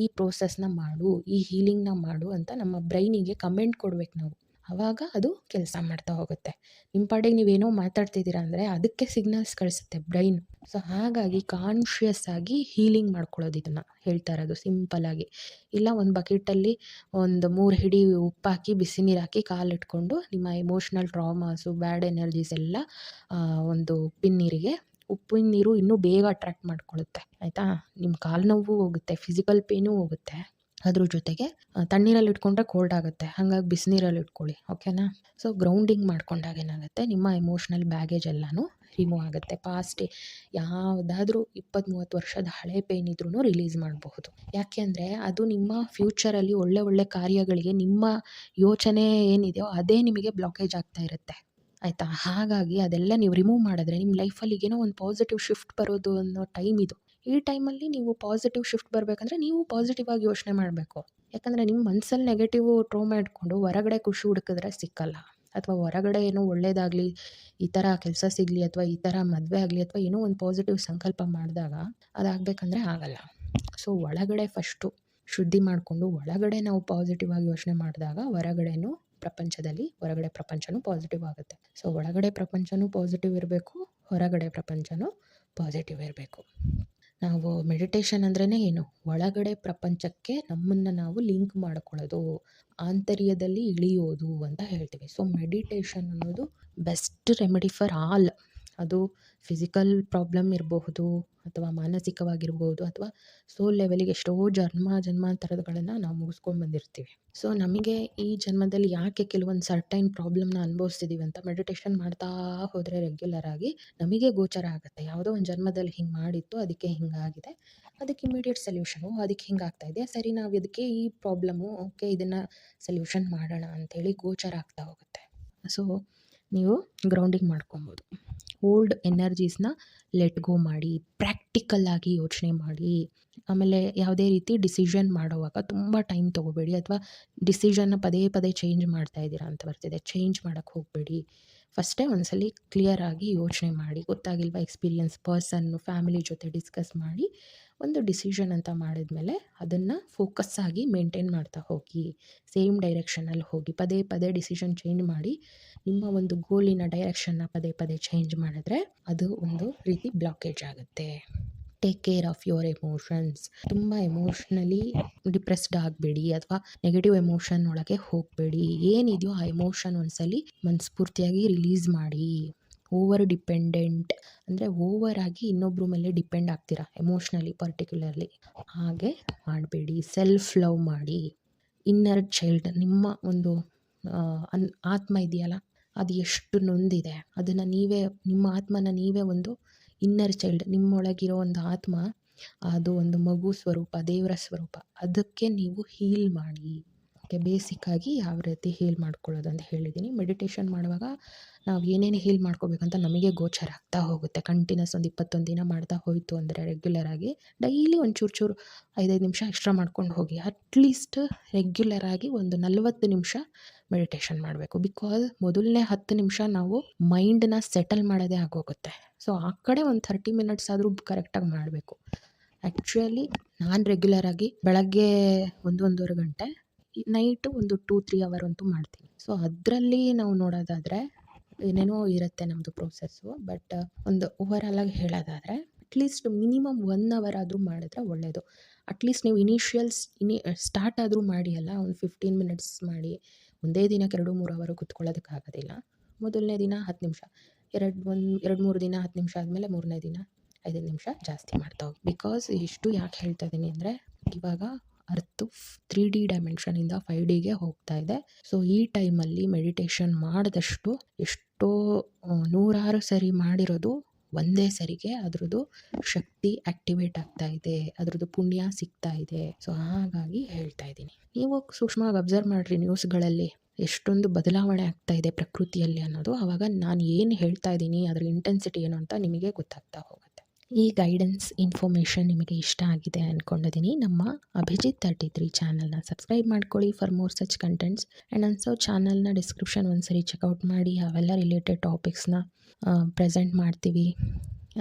Speaker 1: ಈ ಪ್ರೋಸೆಸ್ನ ಮಾಡು, ಈ ಹೀಲಿಂಗ್ನ ಮಾಡು ಅಂತ ನಮ್ಮ ಬ್ರೈನಿಗೆ ಕಮೆಂಟ್ ಕೊಡ್ಬೇಕು ನಾವು. ಆವಾಗ ಅದು ಕೆಲಸ ಮಾಡ್ತಾ ಹೋಗುತ್ತೆ. ನಿಮ್ಮ ಪಾಡಿಗೆ ನೀವೇನೋ ಮಾತಾಡ್ತಿದ್ದೀರಾ ಅಂದರೆ ಅದಕ್ಕೆ ಸಿಗ್ನಲ್ಸ್ ಕಳಿಸುತ್ತೆ ಬ್ರೈನ್. ಸೊ ಹಾಗಾಗಿ ಕಾನ್ಷಿಯಸ್ ಆಗಿ ಹೀಲಿಂಗ್ ಮಾಡ್ಕೊಳ್ಳೋದು, ಇದನ್ನು ಹೇಳ್ತಾ ಇರೋದು ಸಿಂಪಲ್ಲಾಗಿ. ಇಲ್ಲ ಒಂದು ಬಕೆಟಲ್ಲಿ ಒಂದು 3 ಹಿಡಿ ಉಪ್ಪಾಕಿ ಬಿಸಿ ನೀರು ಹಾಕಿ ಕಾಲಿಟ್ಕೊಂಡು ನಿಮ್ಮ ಎಮೋಷ್ನಲ್ ಟ್ರಾಮಾಸು, ಬ್ಯಾಡ್ ಎನರ್ಜೀಸ್ ಎಲ್ಲ ಒಂದು ಉಪ್ಪಿನ ನೀರಿಗೆ, ಉಪ್ಪಿನ ನೀರು ಇನ್ನೂ ಬೇಗ ಅಟ್ರಾಕ್ಟ್ ಮಾಡ್ಕೊಳ್ಳುತ್ತೆ, ಆಯಿತಾ. ನಿಮ್ಮ ಕಾಲು ನೋವು ಹೋಗುತ್ತೆ, ಫಿಸಿಕಲ್ ಪೇನೂ ಹೋಗುತ್ತೆ. ಅದ್ರ ಜೊತೆಗೆ ತಣ್ಣೀರಲ್ಲಿ ಇಟ್ಕೊಂಡ್ರೆ ಕೋಲ್ಡ್ ಆಗುತ್ತೆ, ಹಾಗಾಗಿ ಬಿಸಿನೀರಲ್ಲಿ ಇಟ್ಕೊಳ್ಳಿ, ಓಕೆನಾ. ಸೊ ಗ್ರೌಂಡಿಂಗ್ ಮಾಡ್ಕೊಂಡಾಗ ಏನಾಗುತ್ತೆ, ನಿಮ್ಮ ಎಮೋಷ್ನಲ್ ಬ್ಯಾಗೇಜ್ ಎಲ್ಲನೂ ರಿಮೂವ್ ಆಗುತ್ತೆ. ಪಾಸ್ಟ್ ಯಾವುದಾದ್ರೂ 20-30 ವರ್ಷದ ಹಳೆ ಪೇನ್ ಇದ್ರೂ ರಿಲೀಸ್ ಮಾಡಬಹುದು. ಯಾಕೆ ಅಂದರೆ ಅದು ನಿಮ್ಮ ಫ್ಯೂಚರಲ್ಲಿ ಒಳ್ಳೆ ಕಾರ್ಯಗಳಿಗೆ ನಿಮ್ಮ ಯೋಚನೆ ಏನಿದೆಯೋ ಅದೇ ನಿಮಗೆ ಬ್ಲಾಕೇಜ್ ಆಗ್ತಾ ಇರುತ್ತೆ, ಆಯಿತಾ. ಹಾಗಾಗಿ ಅದೆಲ್ಲ ನೀವು ರಿಮೂವ್ ಮಾಡಿದ್ರೆ ನಿಮ್ಮ ಲೈಫಲ್ಲಿ ಏನೋ ಒಂದು ಪಾಸಿಟಿವ್ ಶಿಫ್ಟ್ ಬರೋದು ಅನ್ನೋ ಟೈಮ್ ಇದು. ಈ ಟೈಮಲ್ಲಿ ನೀವು ಪಾಸಿಟಿವ್ ಶಿಫ್ಟ್ ಬರಬೇಕಂದ್ರೆ ನೀವು ಪಾಸಿಟಿವ್ ಆಗಿ ಯೋಚನೆ ಮಾಡಬೇಕು. ಯಾಕಂದರೆ ನಿಮ್ಮ ಮನಸ್ಸಲ್ಲಿ ನೆಗೆಟಿವ್ ಟ್ರೋಮಾ ಇಟ್ಕೊಂಡು ಹೊರಗಡೆ ಖುಷಿ ಹುಡುಕಿದ್ರೆ ಸಿಕ್ಕಲ್ಲ. ಅಥವಾ ಹೊರಗಡೆ ಏನೋ ಒಳ್ಳೇದಾಗಲಿ, ಈ ಥರ ಕೆಲಸ ಸಿಗಲಿ, ಅಥವಾ ಈ ಥರ ಮದುವೆ ಆಗಲಿ, ಅಥವಾ ಏನೋ ಒಂದು ಪಾಸಿಟಿವ್ ಸಂಕಲ್ಪ ಮಾಡಿದಾಗ ಅದಾಗಬೇಕಂದ್ರೆ ಆಗಲ್ಲ. ಸೊ ಒಳಗಡೆ ಫಸ್ಟು ಶುದ್ಧಿ ಮಾಡಿಕೊಂಡು ಒಳಗಡೆ ನಾವು ಪಾಸಿಟಿವ್ ಆಗಿ ಯೋಚನೆ ಮಾಡಿದಾಗ ಹೊರಗಡೆನೂ ಪ್ರಪಂಚನೂ ಪಾಸಿಟಿವ್ ಆಗುತ್ತೆ. ಸೊ ಒಳಗಡೆ ಪ್ರಪಂಚನೂ ಪಾಸಿಟಿವ್ ಇರಬೇಕು, ಹೊರಗಡೆ ಪ್ರಪಂಚನೂ ಪಾಸಿಟಿವ್ ಇರಬೇಕು. ನಾವು ಮೆಡಿಟೇಷನ್ ಅಂದ್ರೇ ಏನು, ಒಳಗಡೆ ಪ್ರಪಂಚಕ್ಕೆ ನಮ್ಮನ್ನು ನಾವು ಲಿಂಕ್ ಮಾಡ್ಕೊಳ್ಳೋದು, ಆಂತರ್ಯದಲ್ಲಿ ಇಳಿಯೋದು ಅಂತ ಹೇಳ್ತೀವಿ. ಸೊ ಮೆಡಿಟೇಷನ್ ಅನ್ನೋದು ಬೆಸ್ಟ್ ರೆಮಿಡಿ ಫಾರ್ ಆಲ್. ಅದು ಫಿಸಿಕಲ್ ಪ್ರಾಬ್ಲಮ್ ಇರಬಹುದು, ಅಥವಾ ಮಾನಸಿಕವಾಗಿರ್ಬೋದು, ಅಥವಾ ಸೋಲ್ ಲೆವೆಲಿಗೆ ಎಷ್ಟೋ ಜನ್ಮಾಂತರಗಳನ್ನು ನಾವು ಮುಗಿಸ್ಕೊಂಡು ಬಂದಿರ್ತೀವಿ. ಸೊ ನಮಗೆ ಈ ಜನ್ಮದಲ್ಲಿ ಯಾಕೆ ಕೆಲವೊಂದು ಸರ್ಟೈನ್ ಪ್ರಾಬ್ಲಮ್ನ ಅನುಭವಿಸ್ತಿದ್ದೀವಿ ಅಂತ ಮೆಡಿಟೇಷನ್ ಮಾಡ್ತಾ ಹೋದರೆ ರೆಗ್ಯುಲರ್ ಆಗಿ ನಮಗೆ ಗೋಚರ ಆಗುತ್ತೆ. ಯಾವುದೋ ಒಂದು ಜನ್ಮದಲ್ಲಿ ಹಿಂಗೆ ಮಾಡಿತ್ತು, ಅದಕ್ಕೆ ಹಿಂಗಾಗಿದೆ, ಅದಕ್ಕೆ ಇಮಿಡಿಯೇಟ್ ಸೊಲ್ಯೂಷನು, ಅದಕ್ಕೆ ಹಿಂಗಾಗ್ತಾ ಇದೆ, ಸರಿ ನಾವು ಇದಕ್ಕೆ ಈ ಪ್ರಾಬ್ಲಮ್ಮು, ಓಕೆ ಇದನ್ನು ಸೊಲ್ಯೂಷನ್ ಮಾಡೋಣ ಅಂಥೇಳಿ ಗೋಚರ ಆಗ್ತಾ ಹೋಗುತ್ತೆ. ಸೊ ನೀವು ಗ್ರೌಂಡಿಂಗ್ ಮಾಡ್ಕೊಬೋದು. ಓಲ್ಡ್ ಎನರ್ಜೀಸ್ನ ಲೆಟ್ ಗೋ ಮಾಡಿ, ಪ್ರಾಕ್ಟಿಕಲ್ಲಾಗಿ ಯೋಚನೆ ಮಾಡಿ. ಆಮೇಲೆ ಯಾವುದೇ ರೀತಿ ಡಿಸಿಷನ್ ಮಾಡೋವಾಗ ತುಂಬ ಟೈಮ್ ತೊಗೋಬೇಡಿ, ಅಥವಾ ಡಿಸಿಷನ್ನ ಪದೇ ಪದೇ ಚೇಂಜ್ ಮಾಡ್ತಾ ಇದ್ದೀರಾ ಅಂತ ಬರ್ತಿದೆ. ಚೇಂಜ್ ಮಾಡೋಕ್ಕೆ ಹೋಗಬೇಡಿ. ಫಸ್ಟೇ ಒಂದ್ಸಲಿ ಕ್ಲಿಯರಾಗಿ ಯೋಚನೆ ಮಾಡಿ, ಗೊತ್ತಾಗಿಲ್ವಾ ಎಕ್ಸ್ಪೀರಿಯನ್ಸ್ ಪರ್ಸನ್ನು ಫ್ಯಾಮಿಲಿ ಜೊತೆ ಡಿಸ್ಕಸ್ ಮಾಡಿ ಒಂದು ಡಿಸಿಷನ್ ಅಂತ ಮಾಡಿದ್ಮೇಲೆ ಅದನ್ನು ಫೋಕಸ್ ಆಗಿ ಮೇಂಟೈನ್ ಮಾಡ್ತಾ ಹೋಗಿ. ಸೇಮ್ ಡೈರೆಕ್ಷನಲ್ಲಿ ಹೋಗಿ. ಪದೇ ಪದೇ ಡಿಸಿಷನ್ ಚೇಂಜ್ ಮಾಡಿ ನಿಮ್ಮ ಒಂದು ಗೋಲಿನ ಡೈರೆಕ್ಷನ್ನ ಪದೇ ಪದೇ ಚೇಂಜ್ ಮಾಡಿದ್ರೆ ಅದು ಒಂದು ರೀತಿ ಬ್ಲಾಕೇಜ್ ಆಗುತ್ತೆ. Take care of your emotions. ತುಂಬ ಎಮೋಷ್ನಲಿ ಡಿಪ್ರೆಸ್ಡ್ ಆಗಬೇಡಿ, ಅಥವಾ ನೆಗೆಟಿವ್ ಎಮೋಷನ್ ಒಳಗೆ ಹೋಗಬೇಡಿ. ಏನಿದೆಯೋ ಆ ಎಮೋಷನ್ ಒಂದ್ಸಲಿ ಮನಸ್ಫೂರ್ತಿಯಾಗಿ ರಿಲೀಸ್ ಮಾಡಿ. ಓವರ್ ಡಿಪೆಂಡೆಂಟ್ ಅಂದರೆ ಓವರ್ ಆಗಿ ಇನ್ನೊಬ್ಬರ ಮೇಲೆ ಡಿಪೆಂಡ್ ಆಗ್ತೀರಾ ಎಮೋಷ್ನಲಿ ಪರ್ಟಿಕ್ಯುಲರ್ಲಿ, ಹಾಗೆ ಮಾಡಬೇಡಿ. ಸೆಲ್ಫ್ ಲವ್ ಮಾಡಿ. ಇನ್ನರ್ ಚೈಲ್ಡ್, ನಿಮ್ಮ ಒಂದು ಆತ್ಮ ಇದೆಯಲ್ಲ, ಅದು ಎಷ್ಟು ನೊಂದಿದೆ ಅದನ್ನು ನೀವೇ, ನಿಮ್ಮ ಆತ್ಮನ ನೀವೇ ಒಂದು ಇನ್ನರ್ ಚೈಲ್ಡ್, ನಿಮ್ಮೊಳಗಿರೋ ಒಂದು ಆತ್ಮ, ಅದು ಒಂದು ಮಗು ಸ್ವರೂಪ, ದೇವರ ಸ್ವರೂಪ. ಅದಕ್ಕೆ ನೀವು ಹೀಲ್ ಮಾಡಿ. ಓಕೆ, ಬೇಸಿಕ್ಕಾಗಿ ಯಾವ ರೀತಿ ಹೀಲ್ ಮಾಡ್ಕೊಳ್ಳೋದು ಅಂತ ಹೇಳಿದ್ದೀನಿ. ಮೆಡಿಟೇಷನ್ ಮಾಡುವಾಗ ನಾವು ಏನೇನು ಹೀಲ್ ಮಾಡ್ಕೋಬೇಕಂತ ನಮಗೆ ಗೋಚರ ಆಗ್ತಾ ಹೋಗುತ್ತೆ. ಕಂಟಿನ್ಯೂಸ್ ಒಂದು 21 ದಿನ ಮಾಡ್ತಾ ಹೋಯಿತು ಅಂದರೆ ರೆಗ್ಯುಲರಾಗಿ ಡೈಲಿ ಒಂದು ಚೂರು 5-5 ನಿಮಿಷ ಎಕ್ಸ್ಟ್ರಾ ಮಾಡ್ಕೊಂಡು ಹೋಗಿ. ಅಟ್ಲೀಸ್ಟ್ ರೆಗ್ಯುಲರಾಗಿ ಒಂದು 40 ನಿಮಿಷ ಮೆಡಿಟೇಷನ್ ಮಾಡಬೇಕು. ಬಿಕಾಸ್ ಮೊದಲನೇ 10 ನಿಮಿಷ ನಾವು ಮೈಂಡನ್ನ ಸೆಟಲ್ ಮಾಡೋದೇ ಆಗೋಗುತ್ತೆ. ಸೊ ಆ ಕಡೆ ಒಂದು 30 ಮಿನಿಟ್ಸ್ ಆದರೂ ಕರೆಕ್ಟಾಗಿ ಮಾಡಬೇಕು. ಆ್ಯಕ್ಚುಲಿ ನಾನು ರೆಗ್ಯುಲರಾಗಿ ಬೆಳಗ್ಗೆ 1-1.5 ಗಂಟೆ, ನೈಟು ಒಂದು 2-3 ಅವರ್ ಅಂತೂ ಮಾಡ್ತೀನಿ. ಸೊ ಅದರಲ್ಲಿ ನಾವು ನೋಡೋದಾದರೆ ಏನೇನೋ ಇರುತ್ತೆ ನಮ್ಮದು ಪ್ರೋಸೆಸ್ಸು. ಬಟ್ ಒಂದು ಓವರಾಲಾಗಿ ಹೇಳೋದಾದರೆ ಅಟ್ಲೀಸ್ಟ್ ಮಿನಿಮಮ್ 1 ಅವರ್ ಆದರೂ ಮಾಡಿದ್ರೆ ಒಳ್ಳೆಯದು. ಅಟ್ಲೀಸ್ಟ್ ನೀವು ಸ್ಟಾರ್ಟ್ ಆದರೂ ಮಾಡಿ ಅಲ್ಲ, ಒಂದು 15 ಮಿನಿಟ್ಸ್ ಮಾಡಿ. ಒಂದೇ ದಿನಕ್ಕೆ 2-3 ಅವರು ಕೂತ್ಕೊಳ್ಳೋದಕ್ಕಾಗೋದಿಲ್ಲ. ಮೊದಲನೇ ದಿನ 10 ನಿಮಿಷ, 2-3 ದಿನ 10 ನಿಮಿಷ ಆದಮೇಲೆ 3ನೇ ದಿನ 5 ನಿಮಿಷ ಜಾಸ್ತಿ ಮಾಡ್ತಾ ಹೋಗಿ. ಬಿಕಾಸ್ ಇಷ್ಟು ಯಾಕೆ ಹೇಳ್ತಾ ಇದ್ದೀನಿ ಅಂದರೆ, ಇವಾಗ ಅರ್ತು 3D ಡೈಮೆನ್ಷನಿಂದ 5Dಗೆ ಹೋಗ್ತಾ ಇದೆ. ಸೊ ಈ ಟೈಮಲ್ಲಿ ಮೆಡಿಟೇಷನ್ ಮಾಡಿದಷ್ಟು ಎಷ್ಟೋ 100 ಸರಿ ಮಾಡಿರೋದು ಒಂದೇ ಸರಿಗೆ ಅದರದ್ದು ಶಕ್ತಿ ಆ್ಯಕ್ಟಿವೇಟ್ ಆಗ್ತಾ ಇದೆ, ಅದರದ್ದು ಪುಣ್ಯ ಸಿಗ್ತಾ ಇದೆ. ಸೊ ಹಾಗಾಗಿ ಹೇಳ್ತಾ ಇದ್ದೀನಿ. ನೀವು ಸೂಕ್ಷ್ಮವಾಗಿ ಅಬ್ಸರ್ವ್ ಮಾಡಿರಿ ನ್ಯೂಸ್ಗಳಲ್ಲಿ ಎಷ್ಟೊಂದು ಬದಲಾವಣೆ ಆಗ್ತಾ ಇದೆ ಪ್ರಕೃತಿಯಲ್ಲಿ ಅನ್ನೋದು. ಆವಾಗ ನಾನು ಏನು ಹೇಳ್ತಾ ಇದ್ದೀನಿ ಅದರ ಇಂಟೆನ್ಸಿಟಿ ಏನು ಅಂತ ನಿಮಗೆ ಗೊತ್ತಾಗ್ತಾ ಹೋಗುತ್ತೆ. ಈ ಗೈಡೆನ್ಸ್ ಇನ್ಫಾರ್ಮೇಷನ್ ನಿಮಗೆ ಇಷ್ಟ ಆಗಿದೆ ಅಂದ್ಕೊಂಡಿದ್ದೀನಿ. ನಮ್ಮ ಅಭಿಜಿತ್ 33 ಚಾನಲ್ನ ಸಬ್ಸ್ಕ್ರೈಬ್ ಮಾಡ್ಕೊಳ್ಳಿ for more such contents. And also ಚಾನಲ್ನ ಡಿಸ್ಕ್ರಿಪ್ಷನ್ ಒಂದ್ಸರಿ ಚೆಕ್ಔಟ್ ಮಾಡಿ, ಅವೆಲ್ಲ ರಿಲೇಟೆಡ್ ಟಾಪಿಕ್ಸ್ನ ಪ್ರೆಸೆಂಟ್ ಮಾಡ್ತೀವಿ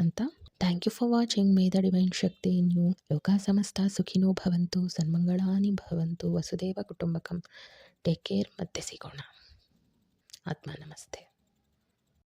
Speaker 1: ಅಂತ. Thank you for watching. May the divine shakti in you. ಲೋಕ ಸಮಸ್ತ ಸುಖಿನೋ ಭವಂತು, ಸನ್ಮಂಗಳಾನಿ ಭವಂತು, ವಸುದೇವ ಕುಟುಂಬಕಂ. ಟೇಕ್ ಕೇರ್, ಮತ್ತೆ ಸಿಗೋಣ. ಆತ್ಮ ನಮಸ್ತೆ.